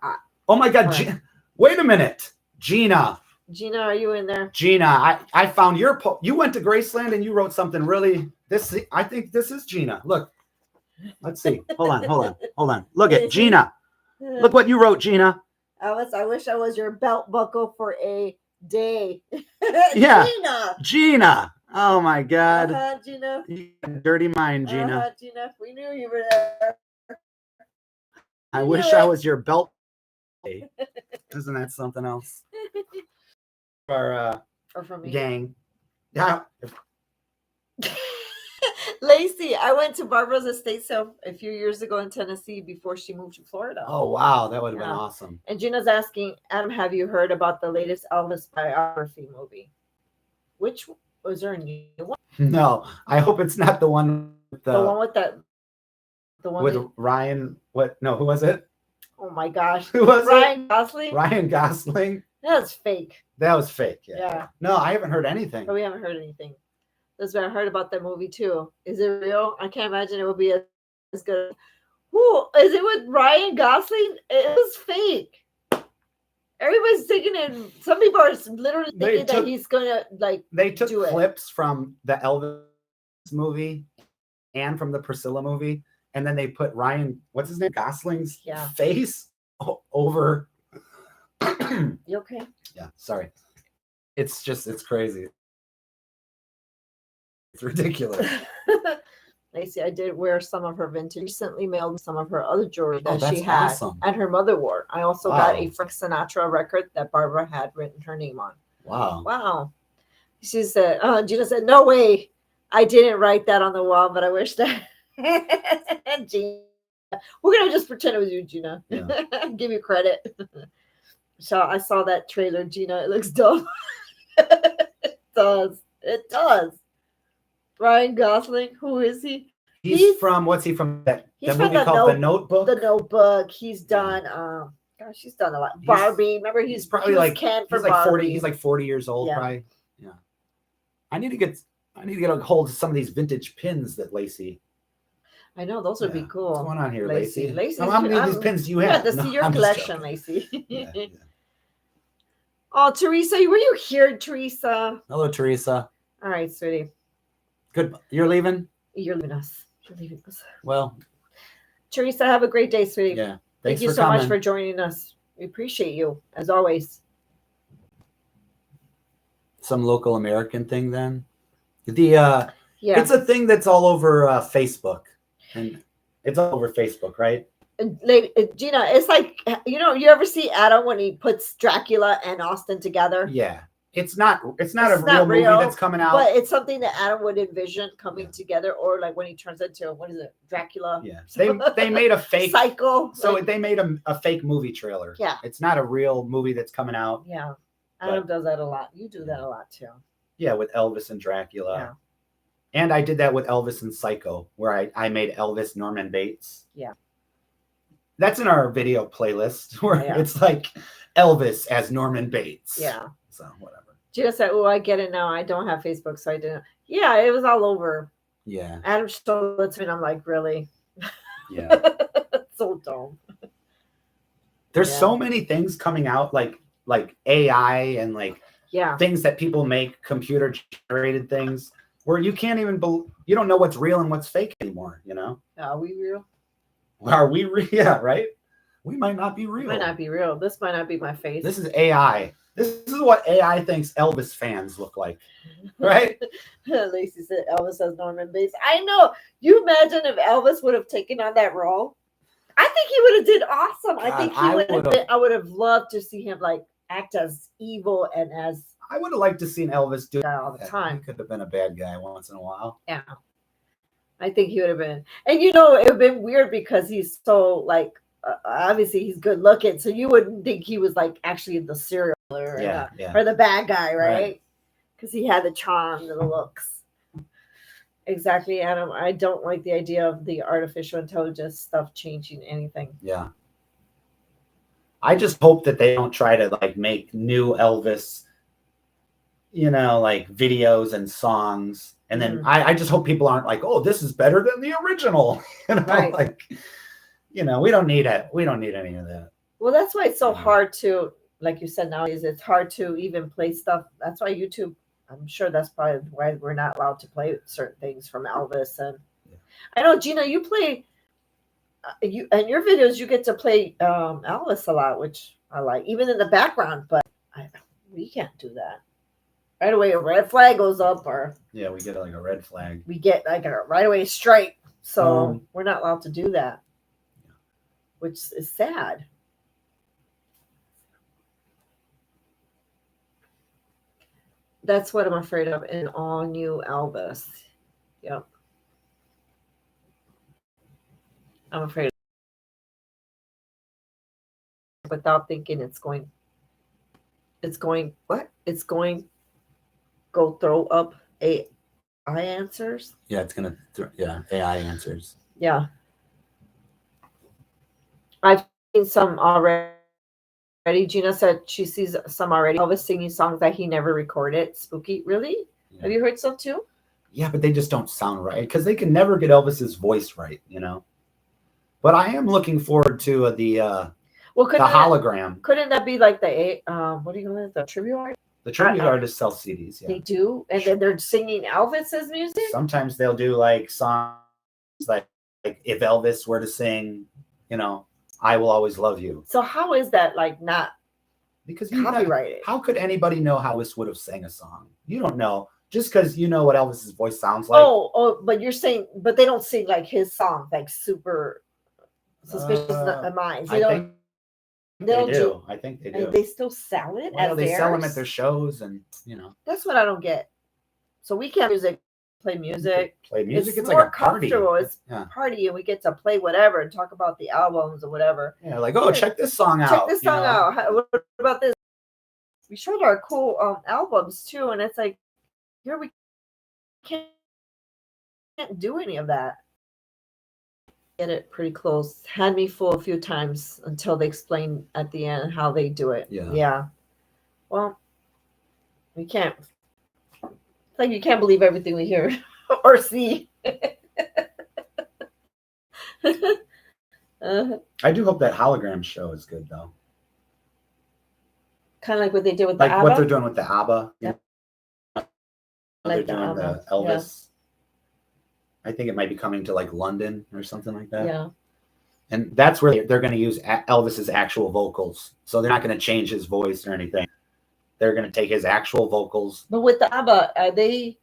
oh my God. Wait a minute. Gina, are you in there? Gina, I found your you went to Graceland and you wrote something really I think this is Gina. Look. Let's see. Hold on. Look at Gina. Look what you wrote, Gina. Elvis, I wish I was your belt buckle for a day. Yeah. Gina. Oh my God. Gina. You got a dirty mind, Gina. Gina. We knew you were there. I wish I was your belt. Isn't that something else? Our or from me. gang. Yeah. Lacey, I went to Barbara's estate sale a few years ago in Tennessee before she moved to Florida. Oh, wow. That would have been awesome. And Gina's asking, Adam, have you heard about the latest Elvis biography movie? Which was there a new one? No, I hope it's not the one with the one with that. The one with Ryan. What? No, who was it? Oh my gosh. Who was Ryan Gosling? Ryan Gosling. That's fake. That was fake. Yeah. No, I haven't heard anything. But we haven't heard anything. That's what I heard about that movie too. Is it real? I can't imagine it would be as good. Who is it with Ryan Gosling? It was fake. Everybody's thinking it. Some people are literally thinking that he's gonna like. They took clips from the Elvis movie and from the Priscilla movie, and then they put Ryan, what's his name, Gosling's face over. You okay? Yeah, sorry. It's crazy. It's ridiculous. Lacey, I did wear some of her vintage. Recently mailed some of her other jewelry that she had awesome. And her mother wore. I also got a Frank Sinatra record that Barbara had written her name on. Wow. She said, Gina said, no way. I didn't write that on the wall, but I wish that. Gina, we're going to just pretend it was you, Gina. Yeah. Give you credit. So I saw that trailer, Gina. It looks dumb. It does. It does. Ryan Gosling, who is he? He's from, what's he from? That movie called The Notebook? The Notebook. He's done, gosh, he's done a lot. Barbie. Remember, he's probably like canned for Barbie. 40. He's like 40 years old, probably. Yeah. I need to get a hold of some of these vintage pins that Lacey. I know, those would be cool. What's going on here, Lacey? How many of these pins do you have? Yeah, to see your collection, Lacey. Oh, Teresa, were you here, Teresa? Hello, Teresa. All right, sweetie. Good. You're leaving? You're leaving us. Well, Teresa, have a great day, sweetie. Yeah. Thank you so much for joining us. We appreciate you, as always. Some local American thing then? It's a thing that's all over Facebook. And it's all over Facebook, right? Gina, it's like, you ever see Adam when he puts Dracula and Austin together? Yeah. It's not a real movie that's coming out. But it's something that Adam would envision coming together, or like when he turns into, what is it, Dracula? Yeah. They made a fake cycle. So they made a fake movie trailer. Yeah. It's not a real movie that's coming out. Yeah. Adam does that a lot. You do that a lot too. Yeah, with Elvis and Dracula. Yeah. And I did that with Elvis and Psycho, where I made Elvis Norman Bates. Yeah. That's in our video playlist where Yeah. it's like Elvis as Norman Bates. Yeah. So whatever. Gina said, "Oh, I get it now. I don't have Facebook, so I didn't." Yeah, it was all over. Yeah. Adam showed it to me, and I'm like, really? Yeah. So dumb. There's Yeah. so many things coming out like AI and like Yeah. things that people make, computer generated things where you can't even you don't know what's real and what's fake anymore, you know? Are we real? Are we real? Yeah, right? We might not be real. It might not be real. This might not be my face. This is AI. This is what AI thinks Elvis fans look like, right? Lacey said Elvis has Norman Bates. I know. You imagine if Elvis would have taken on that role? I think he would have did awesome. I think he would have. I would have loved to see him like act as evil and as. I would have liked to seen Elvis do that all the time. He could have been a bad guy once in a while. Yeah, I think he would have been. And you know, it would have been weird because he's so like. Obviously, he's good looking, so you wouldn't think he was like actually the serial killer or the bad guy, right? Because he had the charm and the looks. Exactly, Adam. I don't like the idea of the artificial intelligence stuff changing anything. Yeah. I just hope that they don't try to like make new Elvis, you know, like videos and songs. And then I just hope people aren't like, oh, this is better than the original. You know, like, you know, we don't need it. We don't need any of that. Well, that's why it's so hard to, like you said, nowadays it's hard to even play stuff. That's why YouTube, I'm sure that's probably why we're not allowed to play certain things from Elvis. And I know, Gina, you play, you and your videos, you get to play Elvis a lot, which I like, even in the background, but we can't do that. Right away, a red flag goes up, or yeah, we get like a red flag. We get like a right away strike, so we're not allowed to do that, which is sad. That's what I'm afraid of in all new Elvis. Yep, I'm afraid. Without thinking, it's going. What? It's going. Go throw up AI answers. Yeah, it's gonna. AI answers. Yeah, I've seen some already. Gina said she sees some already. Elvis singing songs that he never recorded. Spooky, really? Yeah. Have you heard some too? Yeah, but they just don't sound right because they can never get Elvis's voice right, you know. But I am looking forward to the hologram. Couldn't that be like the what do you call it? The tribute artist? The tribute artists sell CDs. Yeah. They do, and then they're singing Elvis's music. Sometimes they'll do like songs like if Elvis were to sing, you know, "I Will Always Love You." So how is that like not because copyrighted? How could anybody know how Elvis would have sang a song? You don't know just because you know what Elvis's voice sounds like. Oh, but you're saying, but they don't sing like his song, like super suspicious of minds. You know. They do. I think they do. And they still sell it as they sell them at their shows, and you know. That's what I don't get. So we can't play music. It's more like a party. It's party, and we get to play whatever and talk about the albums or whatever. Yeah, like check this song out. Check this song out. What about this? We showed our cool albums too, and it's like here we can't do any of that. Get it pretty close. Had me fool a few times until they explain at the end how they do it. Yeah. Well, we can't. It's like you can't believe everything we hear or see. I do hope that hologram show is good though. Kind of like what they did with the ABBA. What they're doing with the ABBA. Yeah. They're doing the Elvis. Yeah. I think it might be coming to like London or something like that. Yeah. And that's where they're going to use Elvis's actual vocals. So they're not going to change his voice or anything. They're going to take his actual vocals. But with the ABBA,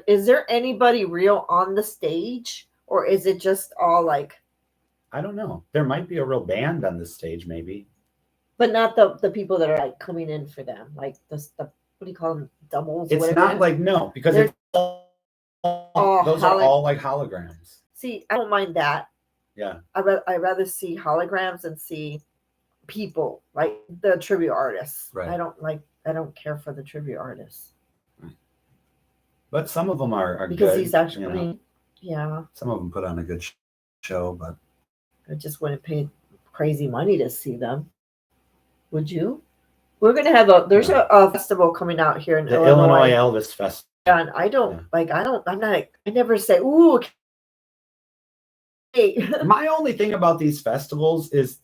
is there anybody real on the stage, or is it just all like? I don't know. There might be a real band on the stage, maybe. But not the people that are like coming in for them, like the what do you call them, doubles? It's not like because it's those are all like holograms. See, I don't mind that. Yeah. I'd rather see holograms and see people like the tribute artists. Right. I don't care for the tribute artists. Right. But some of them are because good, he's actually, yeah. Some of them put on a good show, but I just wouldn't pay crazy money to see them. Would you? We're gonna have there's a festival coming out here in The Illinois Elvis Festival. And I don't I'm not. I never say, ooh. Okay. My only thing about these festivals is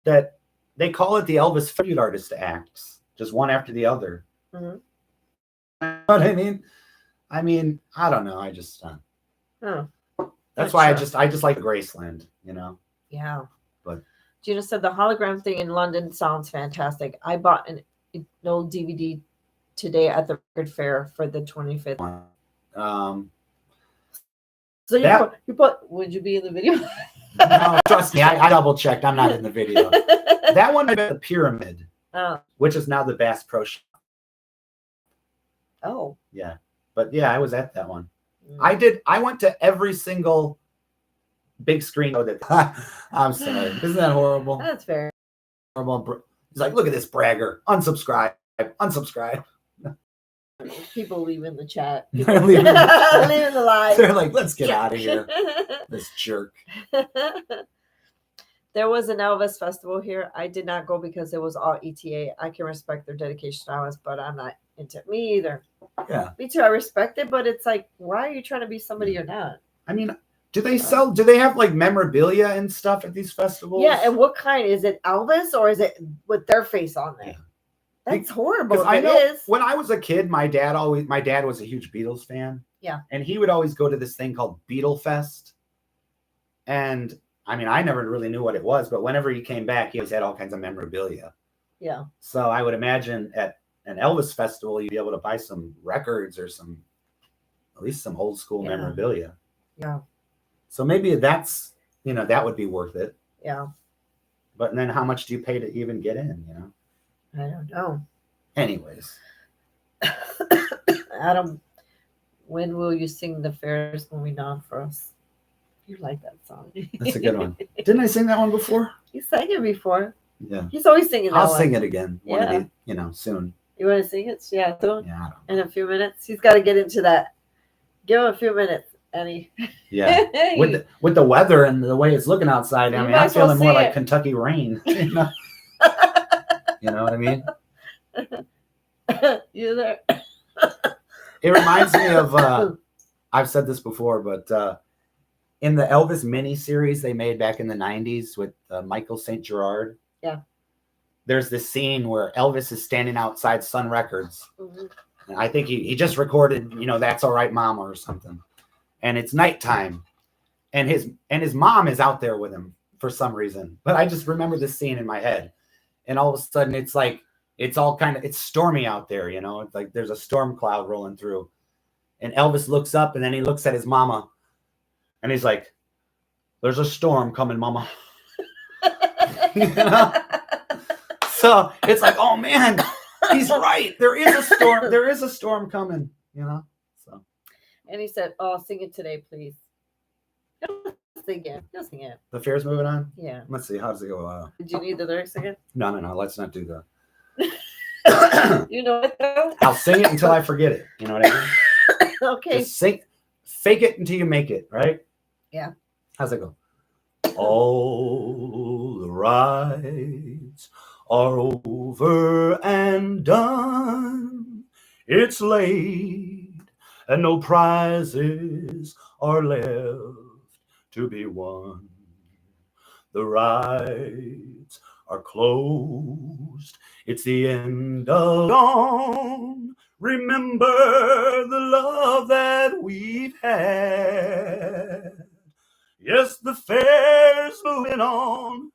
that they call it the Elvis tribute artist acts, just one after the other. Mm-hmm. You know what I mean? I don't know. I just that's why sure. I just like Graceland, you know. Yeah. But Gina said the hologram thing in London sounds fantastic. I bought an old DVD today at the record fair for the 25th. So you put would you be in the video? No, trust me, I double checked. I'm not in the video. That one at the Pyramid, which is now the Bass Pro Shop. Oh. Yeah. But yeah, I was at that one. I went to every single big screen. I'm sorry. Isn't that horrible? That's fair. Horrible. He's like, look at this bragger. Unsubscribe. Unsubscribe. People leaving the chat. They're leaving the live. They're like, let's get out of here. This jerk. There was an Elvis festival here. I did not go because it was all ETA. I can respect their dedication to Elvis, but I'm not into me either. Yeah. Me too. I respect it, but it's like, why are you trying to be somebody you're not? Do they have like memorabilia and stuff at these festivals? Yeah, and what kind? Is it Elvis or is it with their face on there? Yeah. That's horrible. I know when I was a kid, my dad was a huge Beatles fan. Yeah. And he would always go to this thing called Beatle Fest. And I never really knew what it was, but whenever he came back, he always had all kinds of memorabilia. Yeah. So I would imagine at an Elvis festival, you'd be able to buy some records or at least some old school memorabilia. Yeah. So maybe that's, that would be worth it. Yeah. But then how much do you pay to even get in, I don't know. Anyways. Adam, when will you sing The Fair Is Moving On for us? You like that song. That's a good one. Didn't I sing that one before? You sang it before. Yeah. He's always singing that I'll one. sing it again. Soon. You want to sing it? Yeah, soon? Yeah, in a few minutes. He's got to get into that. Give him a few minutes, Annie. Yeah. With the weather and the way it's looking outside, I'm feeling more like Kentucky rain. You know what I mean? You there? It reminds me of I've said this before, but in the Elvis mini series they made back in the 90s with Michael St. Gerard. Yeah. There's this scene where Elvis is standing outside Sun Records. Mm-hmm. And I think he just recorded, That's All Right Mama or something. And it's nighttime. And his mom is out there with him for some reason. But I just remember this scene in my head. And all of a sudden it's like, it's stormy out there, It's like there's a storm cloud rolling through. And Elvis looks up and then he looks at his mama. And he's like, there's a storm coming, mama. So it's like, oh man, he's right. There is a storm. There is a storm coming, So. And he said, oh, sing it today, please. Sing it. Just sing it. The fair's moving on? Yeah. Let's see. How does it go? Did you need the lyrics again? No. Let's not do that. You know it though? I'll sing it until I forget it. You know what I mean? Okay. Just fake it until you make it, right? Yeah. How's it go? All the rides are over and done. It's late and no prizes are left to be won. The rides are closed. It's the end of dawn. Remember the love that we've had. Yes, the fair's moving on,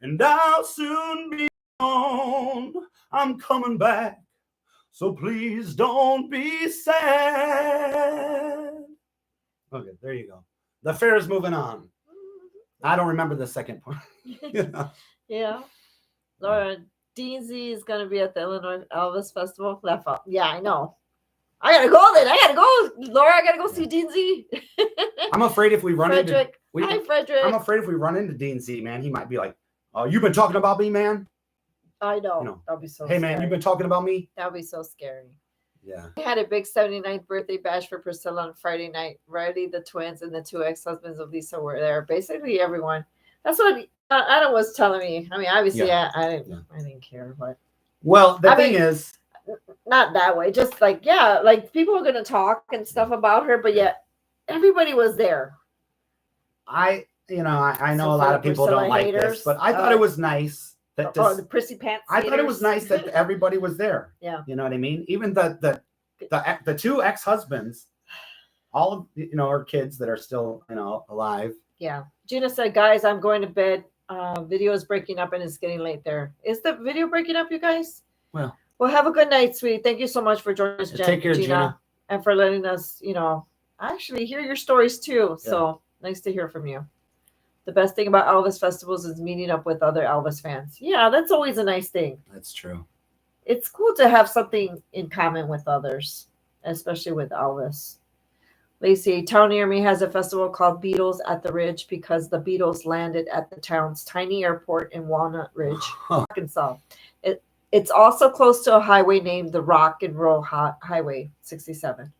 and I'll soon be on. I'm coming back, so please don't be sad. Okay, there you go. The fair's moving on. I don't remember the second part. Yeah. Laura, Dean Z is going to be at the Illinois Elvis Festival. Laugh out. Yeah, I know. I got to go then. I got to go. Laura, I got to go see Dean Z. I'm afraid if we run Frederick. into... Hi, Frederick. I'm afraid if we run into Dean Z, man, he might be like, oh, you've been talking about me, man? I know. That'll be so Hey, scary. man, you've been talking about me? That'll be so scary. Yeah. We had a big 79th birthday bash for Priscilla on Friday night. Riley, the twins, and the two ex-husbands of Lisa were there. Basically everyone. That's what Adam was telling me. I mean, obviously, Yeah. I didn't care, but Well, the I thing mean, is, not that way. Just like, yeah, like people were gonna talk and stuff about her, but yet everybody was there. I I know So a for lot the of people Priscilla don't like this, haters, but I thought it was nice that oh, this. the prissy pants. I thought it was nice that everybody was there. Yeah. You know what I mean? Even the two ex-husbands, all of our kids that are still alive. Yeah. Gina said, guys, I'm going to bed. Video is breaking up and it's getting late there. Is the video breaking up, you guys? Well, have a good night, sweetie. Thank you so much for joining us, take care, Gina, and for letting us, actually hear your stories too. So nice to hear from you. The best thing about Elvis festivals is meeting up with other Elvis fans. Yeah, that's always a nice thing. That's true. It's cool to have something in common with others, especially with Elvis. Lacey, town near me has a festival called Beatles at the Ridge because the Beatles landed at the town's tiny airport in Walnut Ridge, Arkansas. It's also close to a highway named the Rock and Roll Highway 67.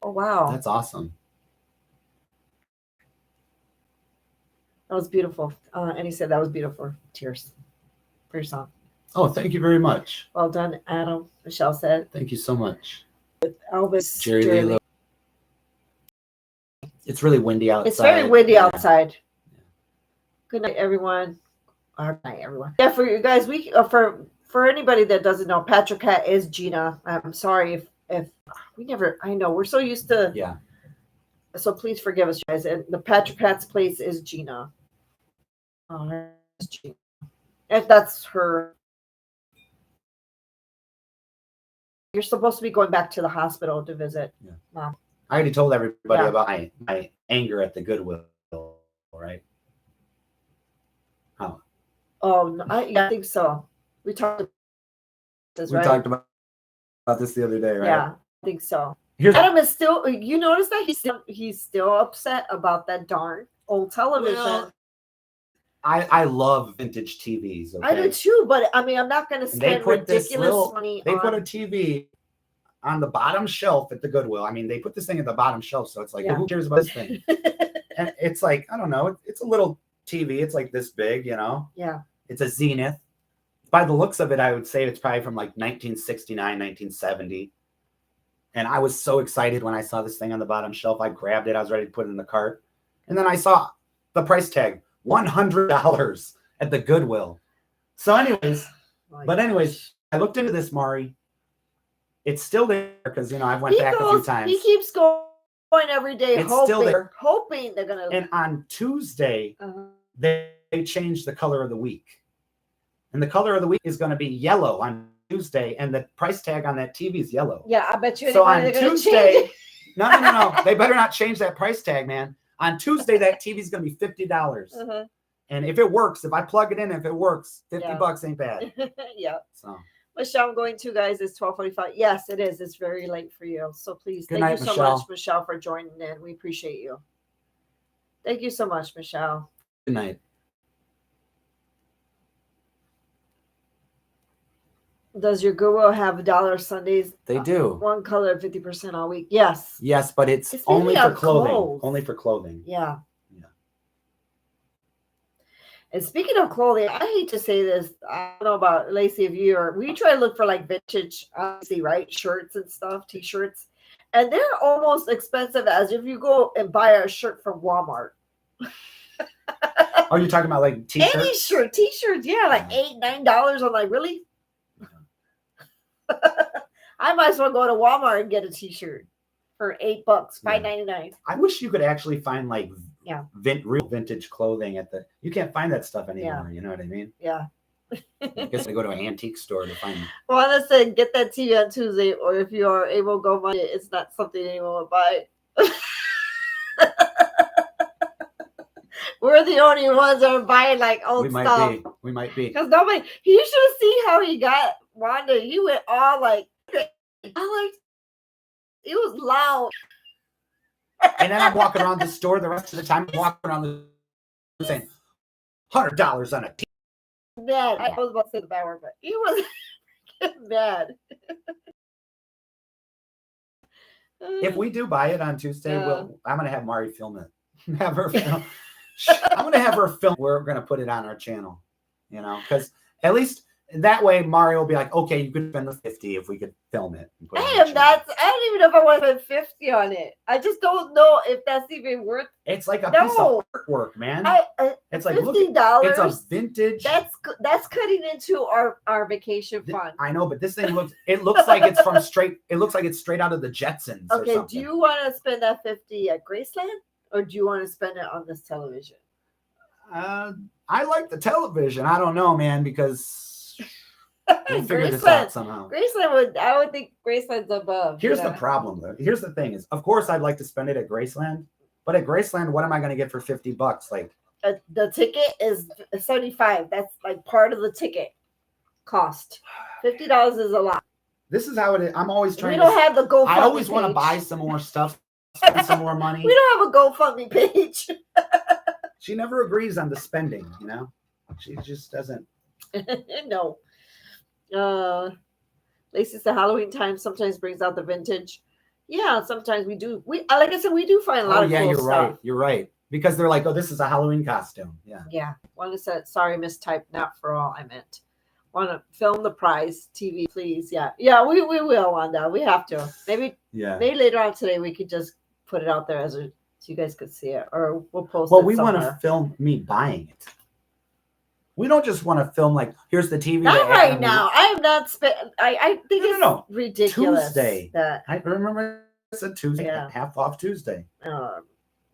Oh, wow. That's awesome. That was beautiful. And he said that was beautiful. Tears for your song. Oh, thank you very much. Well done, Adam. Michelle said. Thank you so much. Elvis. Jerry Lee. It's really windy outside. It's very windy outside. Yeah. Good night, everyone. Good night, everyone. Yeah, for you guys, for anybody that doesn't know, Patrick Cat is Gina. I'm sorry if we never. I know we're so used to. Yeah. So please forgive us, guys. And the Patrick Cat's place is Gina. Gina. If that's her. You're supposed to be going back to the hospital to visit Mom. I already told everybody about my anger at the Goodwill, right? Oh, no, I think so. We talked about this, right? We talked about this the other day, right? Yeah, I think so. Adam is still. You notice that he's still upset about that darn old television. Well, I love vintage TVs. Okay? I do too, but I mean, I'm not going to spend ridiculous money. They put a TV on the bottom shelf at the Goodwill. I mean, they put this thing at the bottom shelf, so it's like, who cares about this thing? And it's like, I don't know, it's a little TV. It's like this big, Yeah. It's a Zenith. By the looks of it, I would say it's probably from like 1969, 1970. And I was so excited when I saw this thing on the bottom shelf. I grabbed it. I was ready to put it in the cart. And then I saw the price tag, $100 at the Goodwill. So anyways, I looked into this, Maury. It's still there because, I've went back a few times. He keeps going every day, it's still there. hoping they're going to. And on Tuesday, they changed the color of the week. And the color of the week is going to be yellow on Tuesday. And the price tag on that TV is yellow. Yeah, I bet you. So on Tuesday, no. They better not change that price tag, man. On Tuesday, that TV is going to be $50. And if it works, if I plug it in, if it works, $50 ain't bad. Yeah. So. Michelle, I'm going to, guys. It's 12:45. Yes, it is. It's very late for you. So please, thank you so much, Michelle, for joining in. We appreciate you. Thank you so much, Michelle. Good night. Does your Goodwill have $1 Sundays? They do. One color, 50% all week. Yes. Yes, but it's only for clothing. Only for clothing. Yeah. And speaking of clothing, I hate to say this. I don't know about Lacey, if you or we try to look for like vintage, obviously, right? Shirts and stuff, t-shirts. And they're almost expensive as if you go and buy a shirt from Walmart. Oh, you're talking about like t-shirts? Any shirt, t-shirts, yeah, like $8, $9. I'm like, really? I might as well go to Walmart and get a t-shirt for $8, $5.99. I wish you could actually find like real vintage clothing you can't find that stuff anymore. You know what I mean? Yeah. I guess I go to an antique store to find. Well, I said get that TV on Tuesday, or if you are able to go Monday, it's not something anyone will buy. We're the only ones that are buying like old stuff. We might be. Because nobody. You should see how he got Wanda. He went all like, it was loud. And then I'm walking around the store the rest of the time. I'm walking around the saying $100 on a t. Mad. I was about to say the bad word, but he was mad. if we do buy it on Tuesday, Yeah. I'm gonna have Mari film it. Have her film. I'm gonna have her film. We're gonna put it on our channel, because at least that way Mario will be like, okay, you could spend the 50 if we could film it. And put it on the channel. I don't even know if I want to spend 50 on it. I just don't know if that's even worth. It's like a piece of artwork, man. It's like $50. It's a vintage. That's cutting into our vacation fund. I know, but this thing looks like it's from straight. It looks like it's straight out of the Jetsons. Okay, or something. do you want to spend that 50 at Graceland, or do you want to spend it on this television? I like the television. I don't know, man, because we'll figure this out somehow. I would think Graceland's above. Here's the problem, though. Here's the thing: is of course I'd like to spend it at Graceland, but at Graceland, what am I going to get for $50? Like the ticket is $75. That's like part of the ticket cost. $50 is a lot. This is how it is. I'm always trying. We don't have the GoFundMe. I always page. Want to buy some more stuff, spend some more money. We don't have a GoFundMe page. She never agrees on the spending. She just doesn't. No. Lacey said Halloween time sometimes brings out the vintage. Yeah, sometimes we do. Like I said, we do find a lot of cool you're stuff. right. You're right. Because they're like, oh, this is a Halloween costume. Yeah. Yeah. One said, sorry, mistyped, not for all I meant. Want to film the prize TV, please? Yeah. Yeah, we will, Wanda. We have to. Maybe later on today we could just put it out there so you guys could see it, or we'll post it. Well, we want to film me buying it. We don't just want to film like, here's the TV. Not right now. I am not I think it's ridiculous. Tuesday. I remember it's a Tuesday. Yeah. Half off Tuesday. Have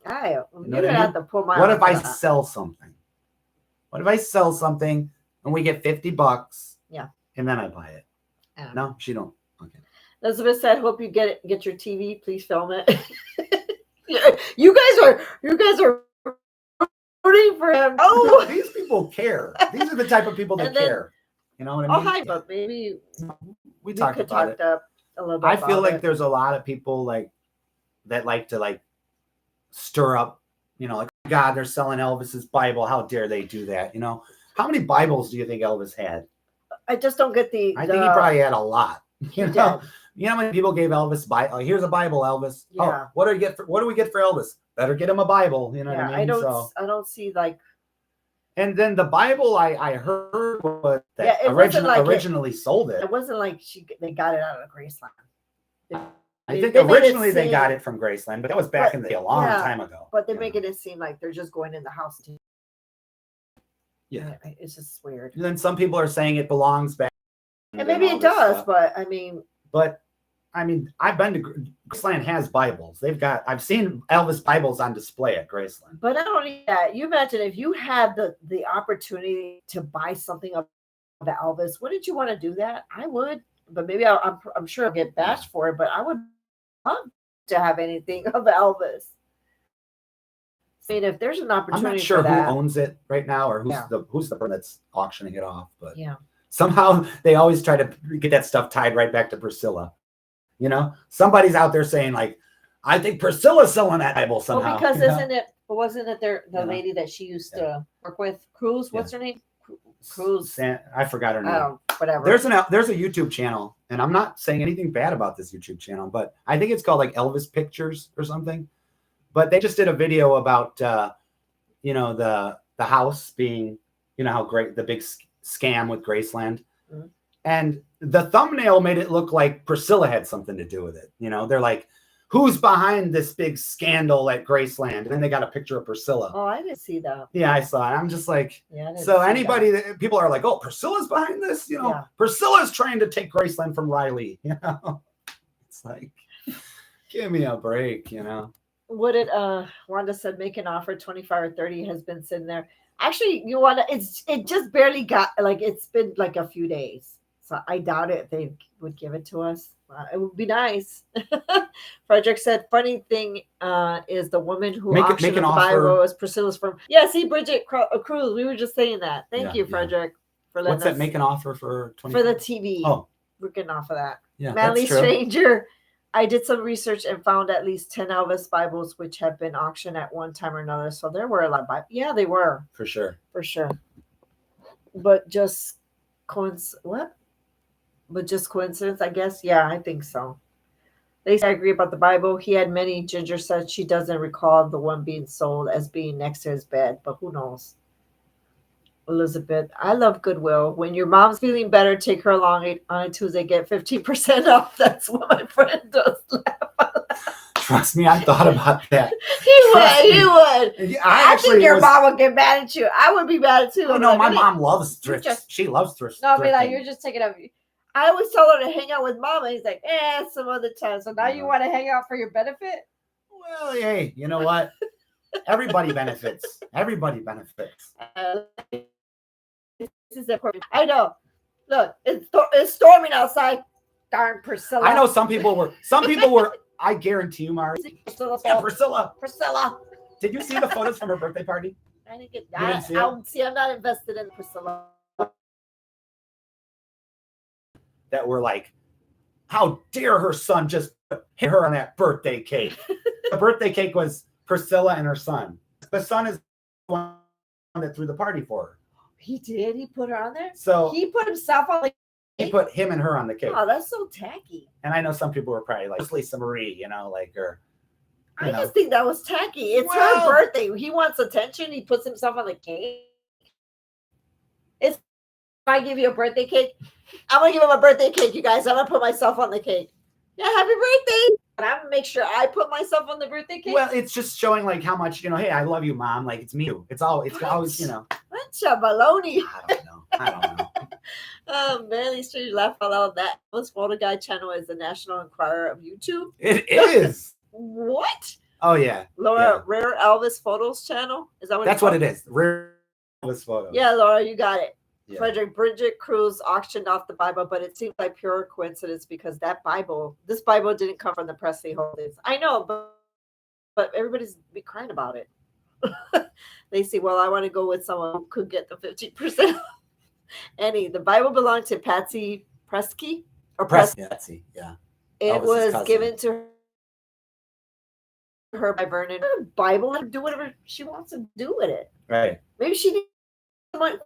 to pull my. What if I sell something? What if I sell something and we get $50? Yeah. And then I buy it. No, she don't. Okay. Elizabeth said, "Hope you get your TV. Please film it." You guys are rooting for him. Oh, these people care. These are the type of people that care. You know what I mean? Oh, hi, but maybe we talked about it. A little bit. I feel like there's a lot of people that like to stir up. Like, God, they're selling Elvis's Bible. How dare they do that? How many Bibles do you think Elvis had? I just don't get I think he probably had a lot. You know how many people gave Elvis Bible? Here's a Bible, Elvis. Yeah. Oh, what do we get for Elvis? Better get him a Bible. You know what I mean? I don't see And then the Bible I heard was that originally sold it. It wasn't like they got it out of Graceland. I think originally they got it from Graceland, but that was back in a long time ago. But they're making it seem like they're just going in the house to. Yeah, it's just weird. And then some people are saying it belongs back. And maybe it does, stuff. But I mean. I've been to Graceland has Bibles. I've seen Elvis Bibles on display at Graceland. But not only that, you imagine if you had the opportunity to buy something of Elvis, wouldn't you want to do that? I would, but maybe I'm sure I'll get bashed for it. But I would love to have anything of Elvis. I mean, if there's an opportunity, I'm not sure who owns it right now or who's the person that's auctioning it off. But somehow they always try to get that stuff tied right back to Priscilla. Somebody's out there saying I think Priscilla's selling that Bible somehow. Well, because wasn't it the lady that she used to work with? Cruz, what's her name? Cruz. I forgot her name. Oh, whatever. There's a YouTube channel, and I'm not saying anything bad about this YouTube channel, but I think it's called Elvis Pictures or something. But they just did a video about the house being how great the big scam with Graceland. Mm-hmm. And the thumbnail made it look like Priscilla had something to do with it. They're like, who's behind this big scandal at Graceland? And then they got a picture of Priscilla. Oh, I didn't see that. Yeah, I saw it. I'm just like, so anybody that people are like, oh, Priscilla's behind this, Priscilla's trying to take Graceland from Riley. It's like, give me a break, What did Wanda said, make an offer 25 or 30 has been sitting there. Actually, it just barely got it's been a few days. So I doubt it they would give it to us. It would be nice. Frederick said, funny thing is the woman who auctioned the Bible was Priscilla's firm. Yeah, see, Bridget Cruz, we were just saying that. Thank you, Frederick, for letting us. What's that, make an offer for 20? For the TV. Oh. We're getting off of that. Yeah, Manly Stranger, I did some research and found at least 10 Elvis Bibles which have been auctioned at one time or another. So there were a lot of Bibles. Yeah, they were. For sure. But just coincidence, I guess. Yeah, I think so. They say I agree about the Bible. He had many. Ginger said she doesn't recall the one being sold as being next to his bed, but who knows? Elizabeth, I love Goodwill. When your mom's feeling better, take her along on a Tuesday, get 15% off. That's what my friend does. Trust me, I thought about that. He would. I think your was, mom would get mad at you. I would be mad too. Oh, no, my mom loves thrift. She loves thrift. No, I mean, like, you're just taking up. I always tell her to hang out with mama. He's like, some other time. So now you want to hang out for your benefit? Well, hey, you know what? Everybody benefits. Everybody benefits. This is important. I know. Look, it's storming outside. Darn Priscilla. I know some people were. I guarantee you, Mari. Priscilla. Did you see the photos from her birthday party? I didn't get that. I'm not invested in Priscilla. That were like, how dare her son just hit her on that birthday cake? The birthday cake was Priscilla and her son. The son is the one that threw the party for her. He did? He put her on there? So he put himself on the cake? He put him and her on the cake. Oh, that's so tacky. And I know some people were probably like, Lisa Marie, like her. I just think that was tacky. It's her birthday. He wants attention. He puts himself on the cake. If I give you a birthday cake, I'm going to give him a birthday cake, you guys. I'm going to put myself on the cake. Yeah, happy birthday. And I'm going to make sure I put myself on the birthday cake. Well, it's just showing like how much, hey, I love you, Mom. Like, it's me. It's always, Bunch of baloney. I don't know. Oh, man, these two laugh out loud. That Elvis Photo Guy channel is the National Enquirer of YouTube. It is. What? Oh, yeah. Laura, Rare Elvis Photos channel? Is that what That's what it is. Rare Elvis Photos. Yeah, Laura, you got it. Yeah. Frederick, Bridget Cruz auctioned off the Bible, but it seems like pure coincidence because this Bible didn't come from the Presley holdings. I know, but everybody's be crying about it. They say, well, I want to go with someone who could get the 50%. The Bible belonged to Patsy Preskey or Patsy, yeah. It was given to her by Vernon. Bible and do whatever she wants to do with it. Right. Maybe she needs someone.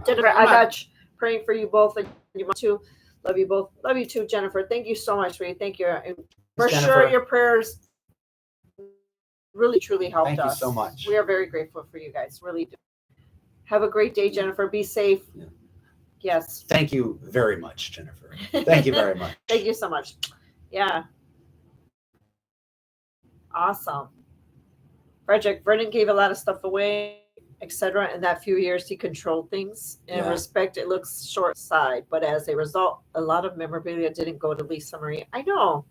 Jennifer, I got you. Praying for you both and you too. Love you both. Love you too, Jennifer. Thank you so much, Ray. Thank you. For sure, your prayers really, truly helped us. Thank you so much. We are very grateful for you guys. Really do. Have a great day, Jennifer. Be safe. Yeah. Yes. Thank you very much, Jennifer. Thank you very much. Thank you so much. Yeah. Awesome. Frederick, Vernon gave a lot of stuff away, etc. In that few years, he controlled things. In respect, it looks short side, but as a result, a lot of memorabilia didn't go to Lisa Marie. I know.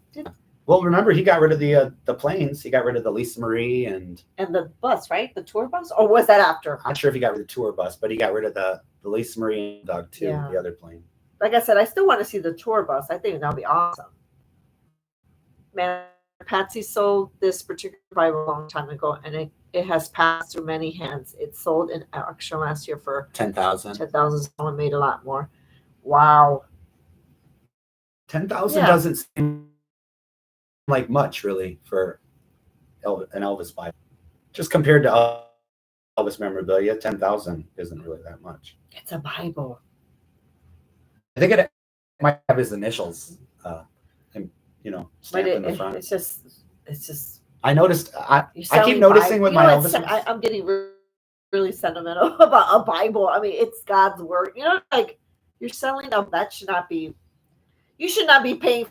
Well, remember, he got rid of the planes. He got rid of the Lisa Marie and the bus, right? The tour bus? Or was that after? I'm not sure if he got rid of the tour bus, but he got rid of the Lisa Marie and Doug too, the other plane. Like I said, I still want to see the tour bus. I think that'll be awesome. Man, Patsy sold this particular Bible a long time ago, and it has passed through many hands. It sold in auction last year for $10,000. $10,000. Someone made a lot more. Wow. $10,000 doesn't seem like much, really, for an Elvis Bible. Just compared to Elvis memorabilia, $10,000 isn't really that much. It's a Bible. I think it might have his initials, stamped in the front. It's just. I noticed. I keep noticing with my Elvis. I'm getting really sentimental about a Bible. I mean, it's God's word. Like you're selling them. That should not be. You should not be paying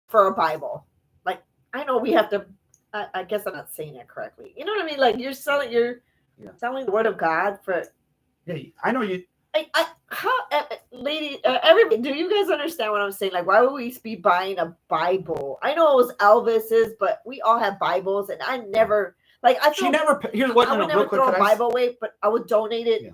for a Bible. Like I know we have to. I guess I'm not saying it correctly. You know what I mean? Like you're selling the word of God for. Yeah, I know you. Everybody, do you guys understand what I'm saying? Like, why would we be buying a Bible? I know it was Elvis's, but we all have Bibles, and I never I would never throw a Bible away, but I would donate it. Yeah.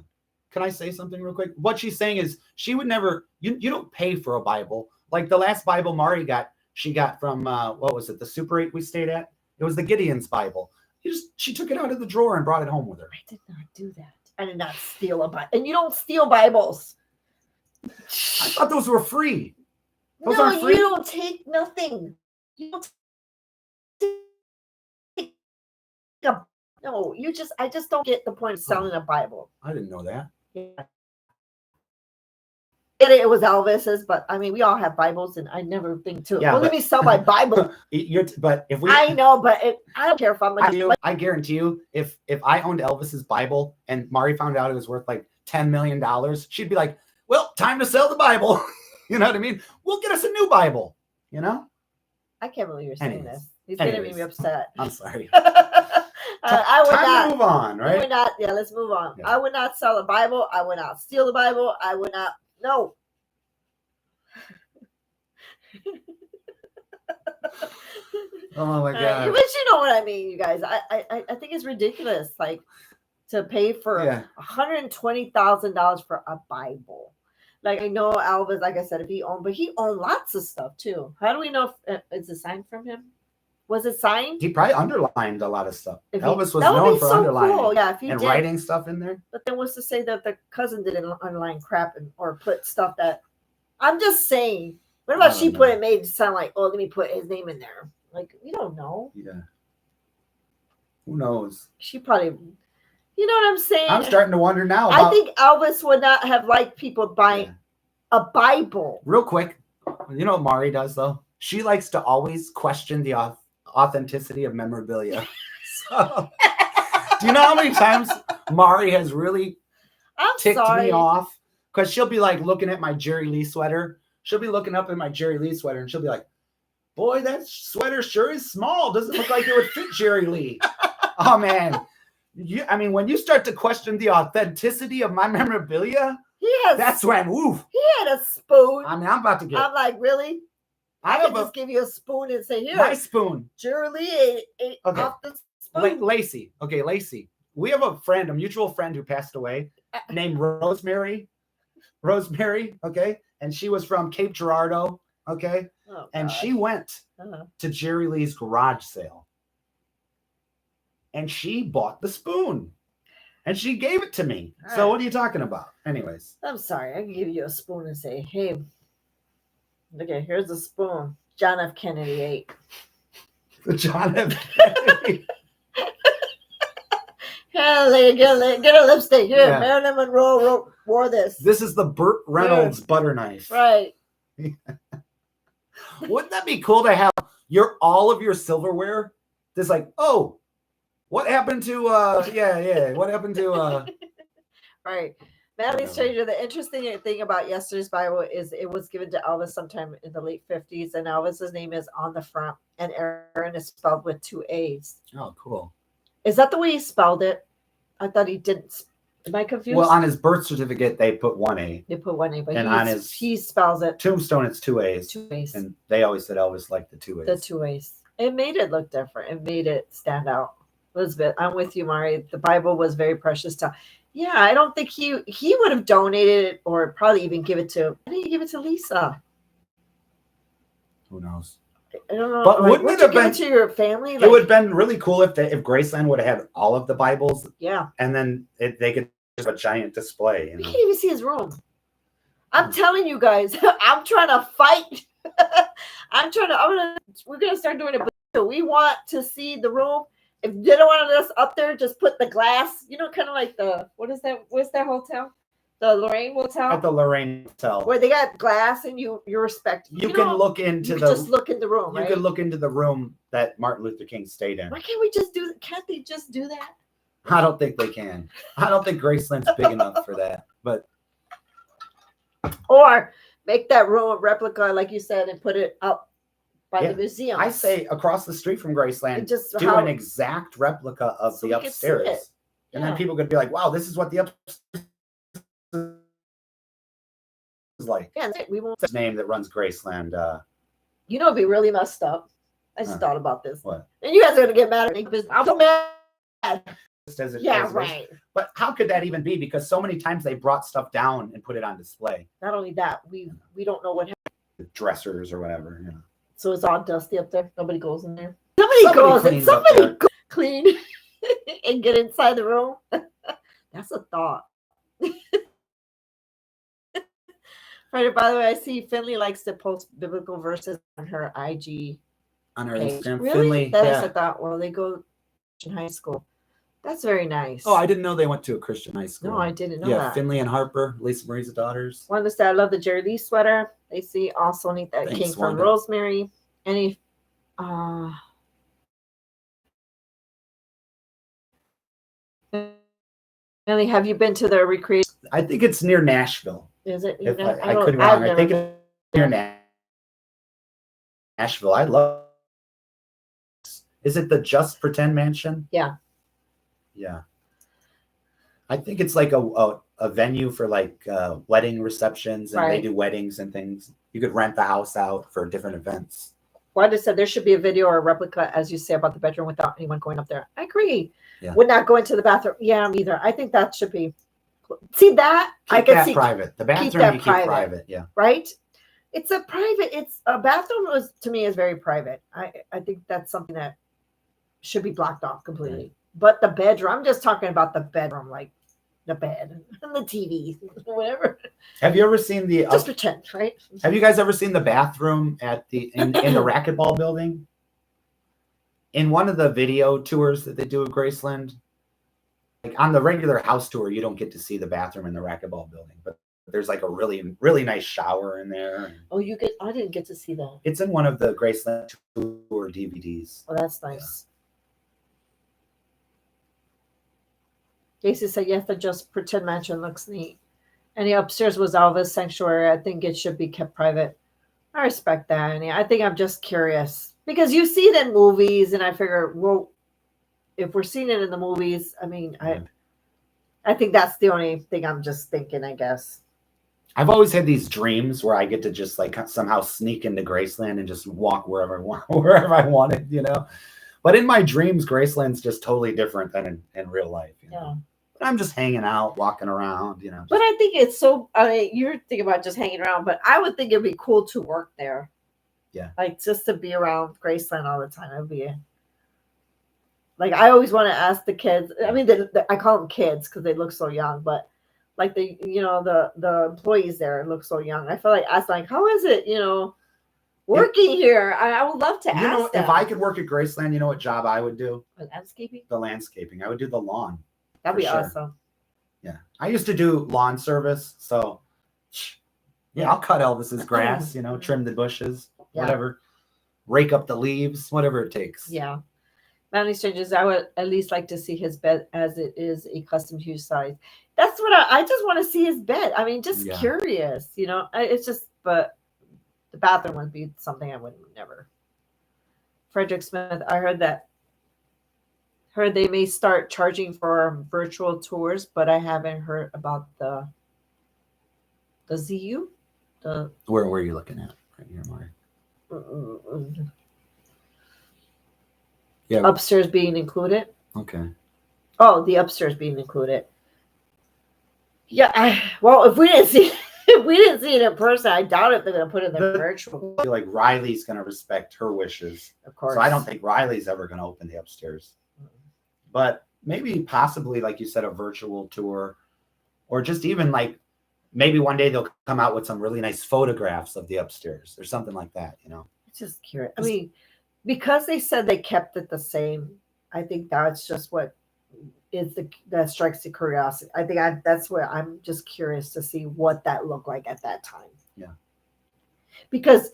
Can I say something real quick? What she's saying is she would never. You don't pay for a Bible. Like the last Bible Mari got, she got from what was it? The Super 8 we stayed at. It was the Gideon's Bible. She took it out of the drawer and brought it home with her. I did not do that. I did not steal a Bible. And you don't steal Bibles. I thought those were free. Those aren't free. You don't take nothing. You don't take I just don't get the point of selling a Bible. I didn't know that. Yeah. It was Elvis's, but I mean, we all have Bibles, and I never think to Yeah, let but- me sell my Bible. But if we, I know, but I don't care if I'm like, I guarantee you, if I owned Elvis's Bible and Mari found out it was worth like $10 million, she'd be like, "Well, time to sell the Bible." You know what I mean? We'll get us a new Bible. You know? I can't believe you're saying Anyways. this. He's gonna make me upset. I'm sorry. I would Time not to move on, I right? would not. Yeah, let's move on. Yeah. I would not sell a Bible. I would not steal the Bible. I would not. No. Oh my god! But you know what I mean, you guys. I think it's ridiculous, like to pay for $120,000 for a Bible. Like I know Elvis, like I said, if he owned, but he owned lots of stuff too. How do we know if it's a sign from him? Was it signed? He probably underlined a lot of stuff. If Elvis was that would known be for so underlining cool. Yeah, if he and did. writing stuff in there. But then what's to say that the cousin didn't underline crap or put stuff that I'm just saying. What about she put it made it sound like, oh, let me put his name in there. Like, we don't know. Yeah. Who knows? She probably, you know what I'm saying? I'm starting to wonder now. I think Elvis would not have liked people buying a Bible. Real quick, you know what Mari does though? She likes to always question the authenticity of memorabilia. So, do you know how many times Mari has really ticked me off? Because she'll be like looking at my Jerry Lee sweater. She'll be looking up at my Jerry Lee sweater and she'll be like, "Boy, that sweater sure is small. Doesn't look like it would fit Jerry Lee." Oh man. I mean, when you start to question the authenticity of my memorabilia, that's when, woof. He had a spoon. I mean, I'm about to get. I'm like, really? I could just give you a spoon and say, here. My spoon. Jerry Lee ate off the spoon. Lacey. Okay, Lacey. We have a mutual friend who passed away named Rosemary. Okay? And she was from Cape Girardeau. Okay? Oh, and she went to Jerry Lee's garage sale. And she bought the spoon. And she gave it to me. All so what are you talking about? Anyways. I'm sorry. I can give you a spoon and say, hey, okay, here's a spoon. John F. Kennedy ate. John F. Kennedy. Get a lipstick. Here, Marilyn Monroe wore this. This is the Burt Reynolds butter knife. Right. Wouldn't that be cool to have all of your silverware? Just like, oh, what happened to what happened to Right. Natalie Stranger, the interesting thing about yesterday's Bible is it was given to Elvis sometime in the late 50s, and Elvis's name is on the front, and Aaron is spelled with 2 A's. Oh, cool. Is that the way he spelled it? I thought he didn't. Am I confused? Well, on his birth certificate, they put 1 A. They put 1 A, but he spells it. Tombstone, it's 2 A's. 2 A's. And they always said Elvis liked the 2 A's. The 2 A's. It made it look different. It made it stand out. Elizabeth, I'm with you, Mari. The Bible was very precious to. Yeah, I don't think he would have donated it or probably even give it to. Why did he give it to Lisa? Who knows? I don't know. But wouldn't it have been to your family? It would have been really cool if Graceland would have had all of the Bibles. Yeah. And then they could have a giant display. You can't even see his room. I'm telling you guys, I'm trying to fight. We're gonna start doing it. But we want to see the room. If they don't want us up there, just put the glass, kind of like what is that? What's that hotel? The Lorraine Hotel? At the Lorraine Hotel. Where they got glass and you respect. You can look into just look in the room, You can look into the room that Martin Luther King stayed in. Why can't they just do that? I don't think they can. I don't think Graceland's big enough for that. But or make that room a replica, like you said, and put it up by the museum. I say across the street from Graceland, do an exact replica of the upstairs. And then people could be like, wow, this is what the upstairs is like. Yeah, we won't. His name that runs Graceland. It'd be really messed up. I just thought about this. What? And you guys are going to get mad at me because I'm so mad. Right. But how could that even be? Because so many times they brought stuff down and put it on display. Not only that, we don't know what happened. The dressers or whatever, So it's all dusty up there. Nobody goes in there. Somebody go clean and get inside the room. That's a thought. Right, by the way, I see Finley likes to post biblical verses on her IG. On her page. Instagram. Really? Finley, That is a thought. Well, they go in high school. That's very nice. Oh, I didn't know they went to a Christian high school. No, I didn't know yeah, that. Finley and Harper, Lisa Marie's daughters. Wanda said, I love the Jerry Lee sweater. They see also need that Thanks, came from Wanda. Rosemary. Any Millie, have you been to the recreation? I think it's near Nashville. Is it? If I could be wrong. I think it's near Nashville. I love. Is it the Just Pretend Mansion? Yeah. Yeah. I think it's like a venue for like wedding receptions, and they do weddings and things. You could rent the house out for different events. Wanda said there should be a video or a replica, as you say, about the bedroom without anyone going up there. I agree. Yeah. Would not go into the bathroom. Yeah, me either. I think that should be. See that? Keep I can that see private. The bathroom you keep private. Yeah. Right? It's a private. It's a bathroom was to me is very private. I think that's something that should be blocked off completely. Right. But the bedroom, I'm just talking about the bedroom, like the bed and the TV, whatever. Have you ever seen the? Just pretend, right? Have you guys ever seen the bathroom at in the racquetball building? In one of the video tours that they do at Graceland, like on the regular house tour, you don't get to see the bathroom in the racquetball building, but there's like a really, really nice shower in there. Oh, you get? I didn't get to see that. It's in one of the Graceland tour DVDs. Oh, that's nice. Casey said, yes, the Just Pretend Mansion looks neat. And the upstairs was Elvis Sanctuary. I think it should be kept private. I respect that, Annie. I think I'm just curious. Because you see it in movies, and I figure, well, if we're seeing it in the movies, I mean, I think that's the only thing I'm just thinking, I guess. I've always had these dreams where I get to just like somehow sneak into Graceland and just walk wherever I wanted, you know. But in my dreams, Graceland's just totally different than in real life. You know? Yeah. But I'm just hanging out, walking around, you know. But I think it's so. I mean, you're thinking about just hanging around, but I would think it'd be cool to work there. Yeah. Like just to be around Graceland all the time. It'd be like I always want to ask the kids. I mean, I call them kids because they look so young, but like the employees there look so young. I feel like ask like, how is it, working here? I would love to ask them. If I could work at Graceland, you know what job I would do? Landscaping? The landscaping. I would do the lawn. That'd be awesome. Yeah. I used to do lawn service, so yeah, I'll cut Elvis's grass, trim the bushes, whatever. Rake up the leaves, whatever it takes. Yeah. Manly Strangers, I would at least like to see his bed as it is a custom huge size. That's what I just want to see his bed. I mean, just curious, it's just, but the bathroom would be something I would never. Frederick Smith, I heard they may start charging for virtual tours, but I haven't heard about the ZU. Where are you looking at? Right here, Mark. Yeah. Upstairs being included. Okay. Oh, the upstairs being included. Yeah. Well, if we didn't see it in person, I doubt if they're going to put it in the virtual. I feel like Riley's going to respect her wishes. Of course. So I don't think Riley's ever going to open the upstairs. But maybe possibly, like you said, a virtual tour, or just even like maybe one day they'll come out with some really nice photographs of the upstairs or something like that, It's just curious. I mean, because they said they kept it the same, I think that's just what that strikes the curiosity. I think that's where I'm just curious to see what that looked like at that time. Yeah. Because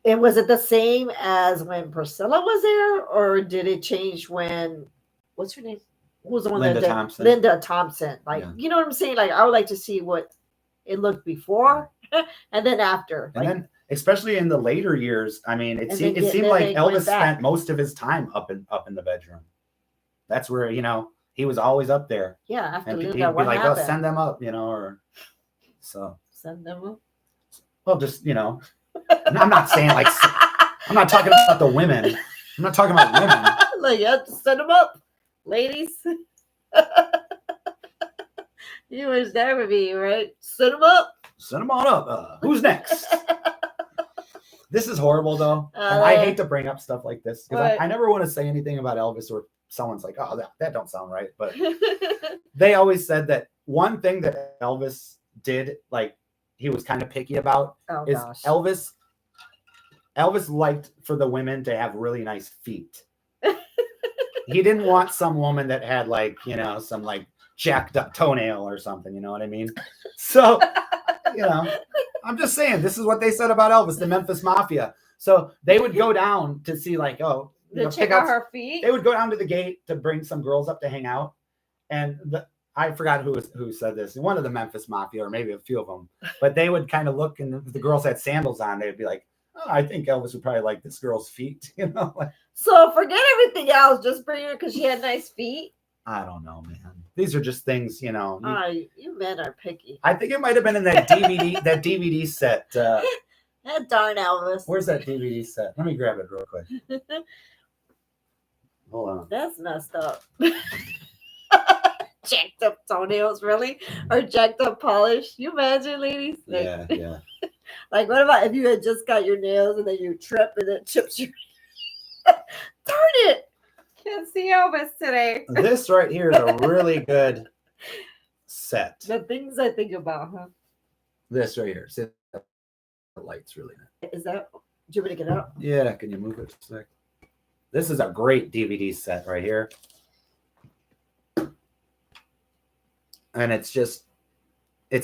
was it the same as when Priscilla was there, or did it change when, what's her name? Who was the one Linda Thompson. Linda Thompson. Like, you know what I'm saying? Like, I would like to see what it looked before and then after. And then, especially in the later years, I mean, it seemed like Elvis spent most of his time up in the bedroom. That's where, he was always up there. Yeah, after and Linda, he'd be what like, happened? "Oh, send them up," or so. Send them up. Well, just I'm not saying like I'm not talking about the women. I'm not talking about women. Like, yeah, send them up, ladies. You wish that would be right. Send them up. Send them on up. Who's next? This is horrible, though. And I hate to bring up stuff like this because I never want to say anything about Elvis or someone's like, "Oh, that don't sound right." But they always said that one thing that Elvis did, like he was kind of picky about, is Elvis liked for the women to have really nice feet. He didn't want some woman that had like, some like jacked up toenail or something. You know what I mean? So, I'm just saying, this is what they said about Elvis, the Memphis Mafia. So they would go down to see like, check out her feet. They would go down to the gate to bring some girls up to hang out. And I forgot who said this. One of the Memphis Mafia, or maybe a few of them. But they would kind of look, and if the girls had sandals on, they'd be like, "Oh, I think Elvis would probably like this girl's feet." So forget everything else. Just bring her because she had nice feet. I don't know, man. These are just things, You men are picky. I think it might have been in that DVD set. That darn Elvis. Where's that DVD set? Let me grab it real quick. Hold on. That's messed up. Jacked up toenails, really? Or jacked up polish? You imagine, ladies? Yeah. Like, what about if you had just got your nails and then you trip and it chips your... Darn it! Can't see Elvis today. This right here is a really good set. The things I think about, huh? This right here. See, the light's really nice. Is that... Do you want me to get out? Yeah, can you move it a sec? This is a great DVD set right here. And it's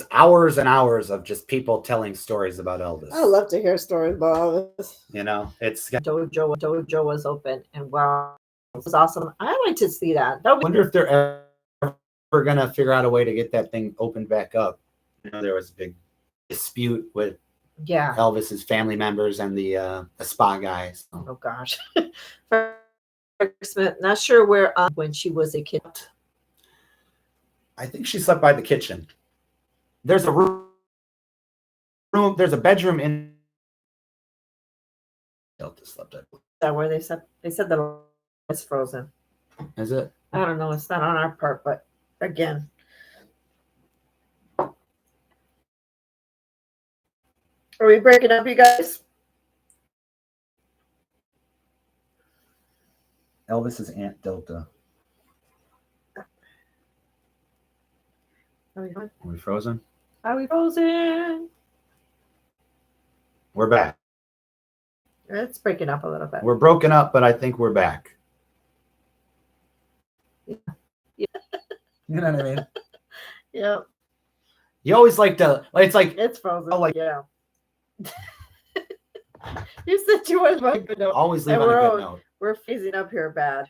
hours and hours of just people telling stories about Elvis. I love to hear stories about Elvis. It's got Dojo was open, and wow, it was awesome. I like to see that. I wonder if they're ever going to figure out a way to get that thing opened back up. There was a big dispute with Elvis's family members and the spa guys. Oh gosh. Smith, not sure where when she was a kid. I think she slept by the kitchen. There's a room. There's a bedroom in. Delta slept at. Is that where they said the it's frozen? Is it? I don't know. It's not on our part, but again. Are we breaking up, you guys? Elvis's Aunt Delta. Are we fine? Are we frozen? Are we frozen? We're back. It's breaking up a little bit. We're broken up, but I think we're back. Yeah. You know what I mean? Yep. You always like to, it's frozen. Yeah. You said you wanted my good note. Always leave on a good note. We're freezing up here bad.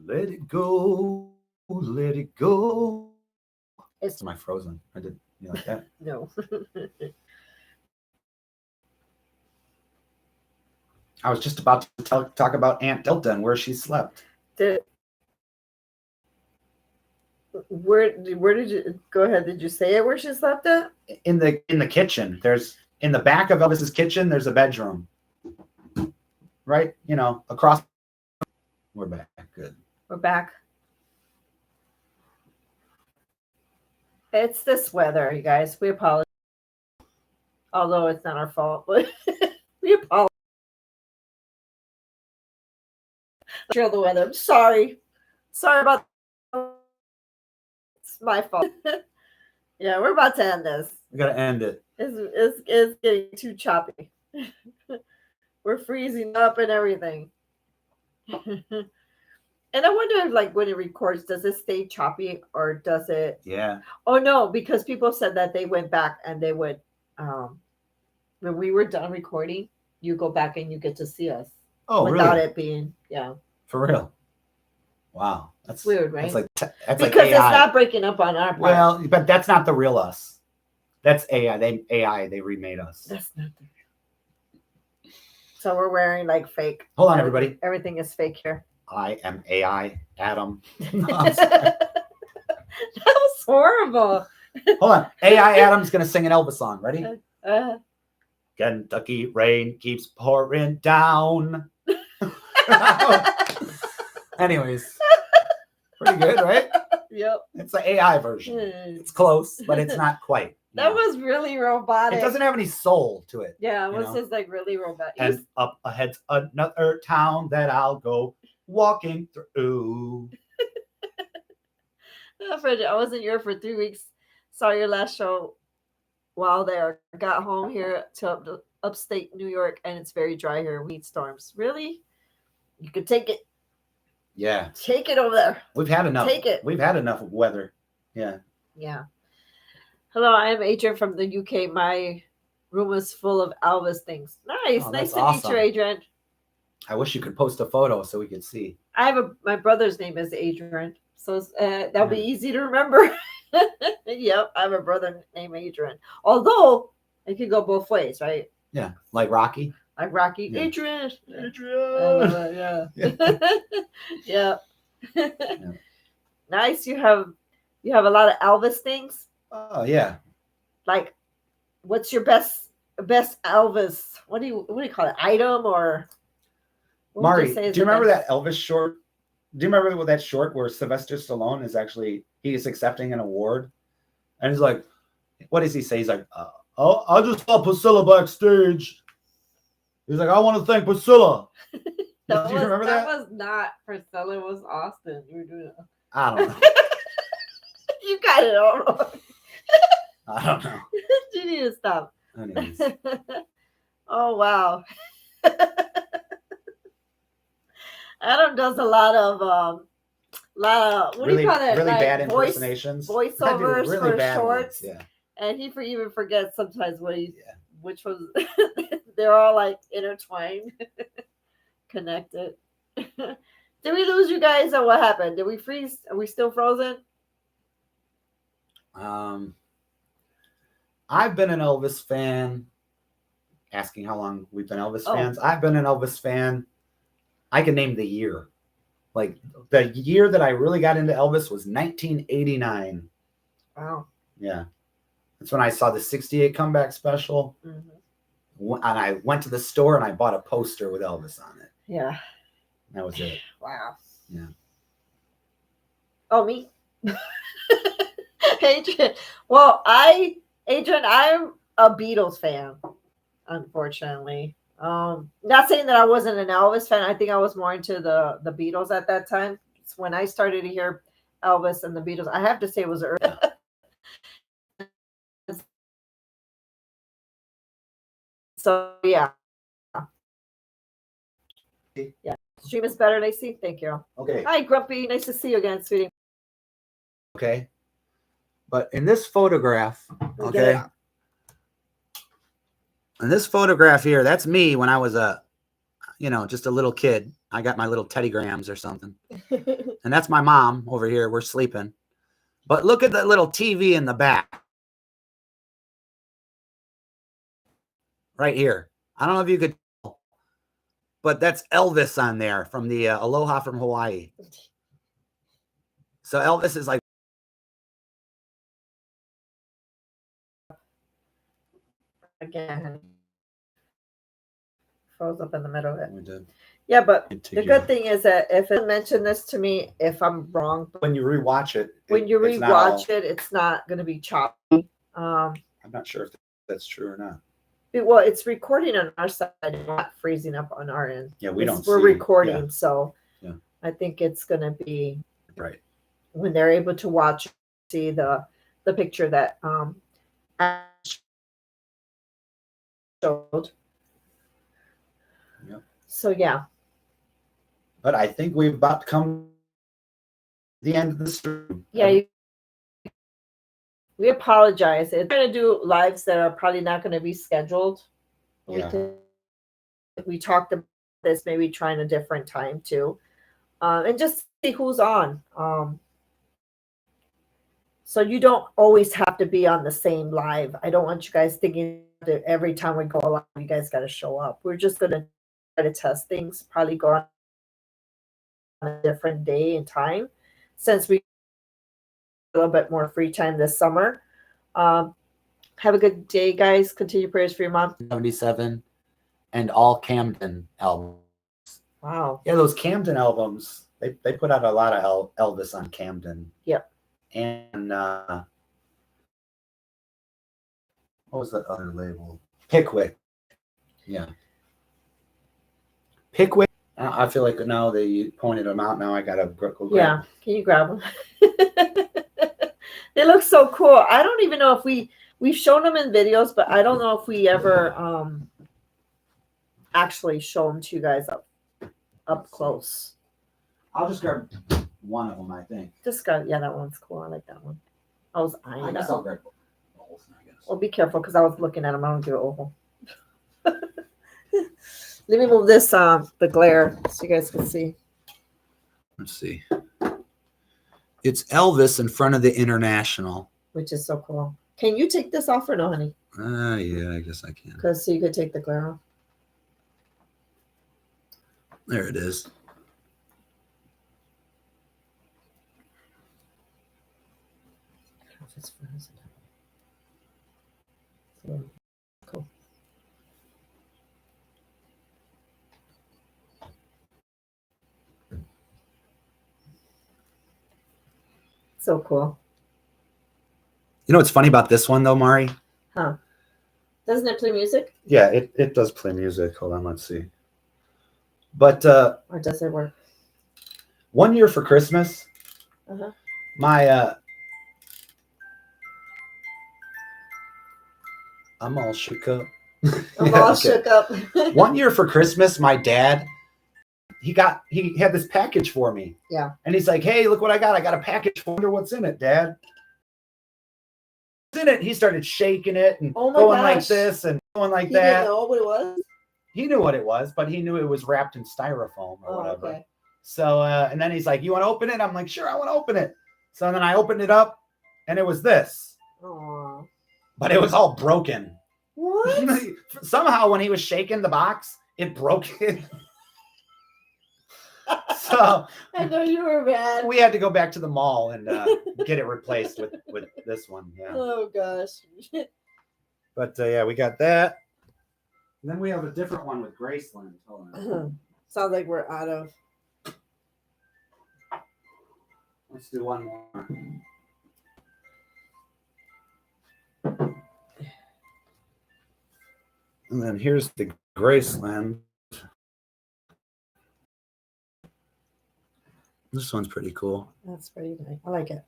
Let it go. Let it go. Am I frozen? You like that? No. I was just about to talk about Aunt Delta and where she slept. Where did you go ahead? Did you say it where she slept at? In the kitchen. There's in the back of Elvis's kitchen. There's a bedroom. Right, across. We're back. Good. We're back. It's this weather, you guys. We apologize. Although it's not our fault, but we apologize. Control the weather. I'm sorry. Sorry about it's my fault. Yeah, we're about to end this. We gotta end it. It's getting too choppy. We're freezing up and everything. And I wonder, like, when it records, does it stay choppy or does it? Yeah. Oh no, because people said that they went back and they would, when we were done recording, you go back and you get to see us. Oh, without really? it being, For real. Wow, that's weird, right? That's because like it's not breaking up on our part. Well, but that's not the real us. That's AI. They remade us. That's not the real. So we're wearing like fake. Hold on, everybody. Everything is fake here. I am AI Adam. That was horrible. Hold on. AI Adam's gonna sing an Elvis song. Ready? Kentucky rain keeps pouring down. Anyways, pretty good, right? Yep. It's the AI version. It's close, but it's not quite. That was really robotic. It doesn't have any soul to it. Yeah, it was just like really robotic. And up ahead's another town that I'll go walking through. I wasn't here for 3 weeks. Saw your last show while there. Got home here to upstate New York, and it's very dry here. We need storms. Really? You could take it. Yeah. Take it over there. We've had enough. Take it. We've had enough of weather. Yeah. Yeah. Hello, I am Adrian from the UK. My room is full of Elvis things. Nice. Oh, nice that's to awesome. meet you, Adrian. I wish you could post a photo so we could see. My brother's name is Adrian, so that'll be easy to remember. Yep, I have a brother named Adrian. Although it could go both ways, right? Yeah, like Rocky. Like Rocky, Yeah. Adrian. Adrian. Yeah. Yeah. Nice. You have a lot of Elvis things. Oh yeah. Like, what's your best Elvis? What do you call it? Item or? What would Mari, you say is do you the remember best? that Elvis short? Do you remember what that short where Sylvester Stallone is actually he's accepting an award, and he's like, what does he say? He's like, oh, I just saw Priscilla backstage. He's like, I want to thank Priscilla. Do you remember that? That was not Priscilla. It was Austin. You were doing it. I don't know. You got it all wrong. I don't know. You need to stop. Anyways. Oh wow. Adam does a lot of what really, do you call it? really like bad impersonations. Voiceovers really for bad shorts. ones. Yeah. And he even forgets sometimes which was they're all like intertwined, connected. Did we lose you guys or what happened? Did we freeze? Are we still frozen? I've been an Elvis fan. Asking how long we've been Elvis Oh. fans. I've been an Elvis fan. I can name the year. Like the year that I really got into Elvis was 1989. Wow. Yeah. That's when I saw the 68 comeback special. Mm-hmm. And I went to the store and I bought a poster with Elvis on it. Yeah. That was it. Wow. Yeah. Oh, me? Adrian. Well, Adrian, I'm a Beatles fan, unfortunately. Not saying that I wasn't an Elvis fan. I think I was more into the Beatles at that time. It's when I started to hear Elvis and the Beatles. I have to say it was early. So yeah. Yeah. Stream is better, Lacey. Thank you. Okay. Hi, Grumpy. Nice to see you again, sweetie. Okay. But in this photograph, okay. In this photograph here, that's me when I was just a little kid. I got my little Teddy Grahams or something. And that's my mom over here. We're sleeping. But look at that little TV in the back. Right here. I don't know if you could tell, but that's Elvis on there from the Aloha from Hawaii. So Elvis is like. Again. Froze up in the middle of it. We did. Yeah, but the good thing is that if it mentioned this to me, if I'm wrong, when you rewatch it, it's not going to be choppy. I'm not sure if that's true or not. Well, it's recording on our side, not freezing up on our end. Yeah, we're recording, yeah. so yeah. I think it's going to be right when they're able to watch, see the picture that showed. Yep. So yeah. But I think we've about come the end of the stream. Yeah. We apologize. We're trying to do lives that are probably not going to be scheduled. Yeah. We talked about this, maybe trying a different time too, and just see who's on. So you don't always have to be on the same live. I don't want you guys thinking that every time we go live, you guys got to show up. We're just going to try to test things, probably go on a different day and time, since we a little bit more free time this summer. Have a good day, guys. Continue prayers for your mom. 77 and all Camden albums. Wow. Yeah, those Camden albums, they put out a lot of Elvis on Camden. Yep. And what was that other label? Pickwick. Yeah. Pickwick. I feel like now they pointed them out. Now I gotta go grab. Yeah. Can you grab them? They look so cool. I don't even know if we've shown them in videos, but I don't know if we ever actually show them to you guys up up close. I'll just grab one of them, I think. Just go. Yeah, that one's cool. I like that one. I was eyeing I guess it. I'll grab both. I guess. Well, be careful because I was looking at them. I don't do it oval. Let me move this the glare so you guys can see. Let's see. It's Elvis in front of the International. Which is so cool. Can you take this off or no, honey? Yeah, I guess I can. Because so you could take the glare off. There it is. It's frozen. So, cool. So cool. You know what's funny about this one though, Mari? Huh. Doesn't it play music? Yeah, it does play music. Hold on, let's see. But Or does it work? one year for Christmas, Uh-huh. my I'm all shook up. I'm all Okay. shook up. One year for Christmas, my dad, he had this package for me. Yeah. And he's like, hey, look what I got. I got a package. Wonder what's in it, Dad. What's in it? He started shaking it and Oh my going like gosh. this and going like He that. didn't know what it was? He knew what it was, but he knew it was wrapped in styrofoam or whatever. Okay. So, and then he's like, you want to open it? I'm like, sure, I want to open it. So then I opened it up and it was this, Aww. but it was all broken. What? Somehow when he was shaking the box, it broke it. So I know you were mad. we had to go back to the mall and get it replaced with this one. Yeah. Oh gosh. But yeah, we got that. And then we have a different one with Graceland. Hold on. Sounds like we're out of. Let's do one more. And then here's the Graceland. This one's pretty cool. That's pretty nice. I like it.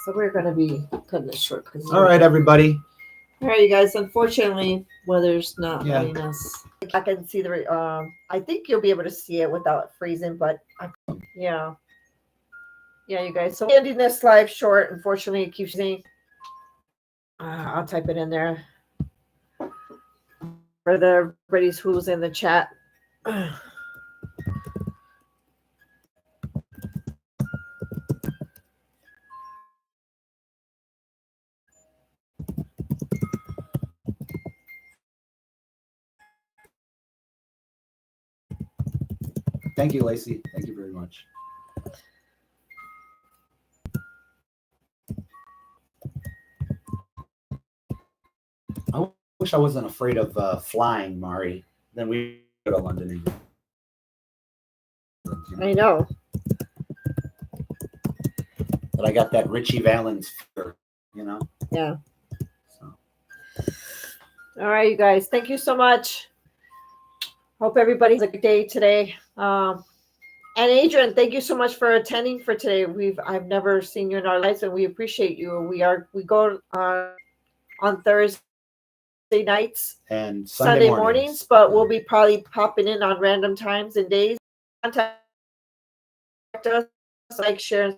So we're gonna be cutting it short. All right, everybody. All right, you guys. Unfortunately, weather's not Yeah. letting us. I can see the. I think you'll be able to see it without freezing, but yeah, yeah, you guys. So ending this live short. Unfortunately, it keeps saying. I'll type it in there for the everybody's who's in the chat. Thank you, Lacey. Thank you very much. I wish I wasn't afraid of flying, Mari. Then we go to London. England. I know. But I got that Richie Valens fear, you know? Yeah. So. All right, you guys. Thank you so much. Hope everybody has a good day today. And Adrian, thank you so much for attending for today. I've never seen you in our lives, and we appreciate you. We go on Thursday nights And Sunday mornings, but we'll be probably popping in on random times and days. Contact us, like, share, and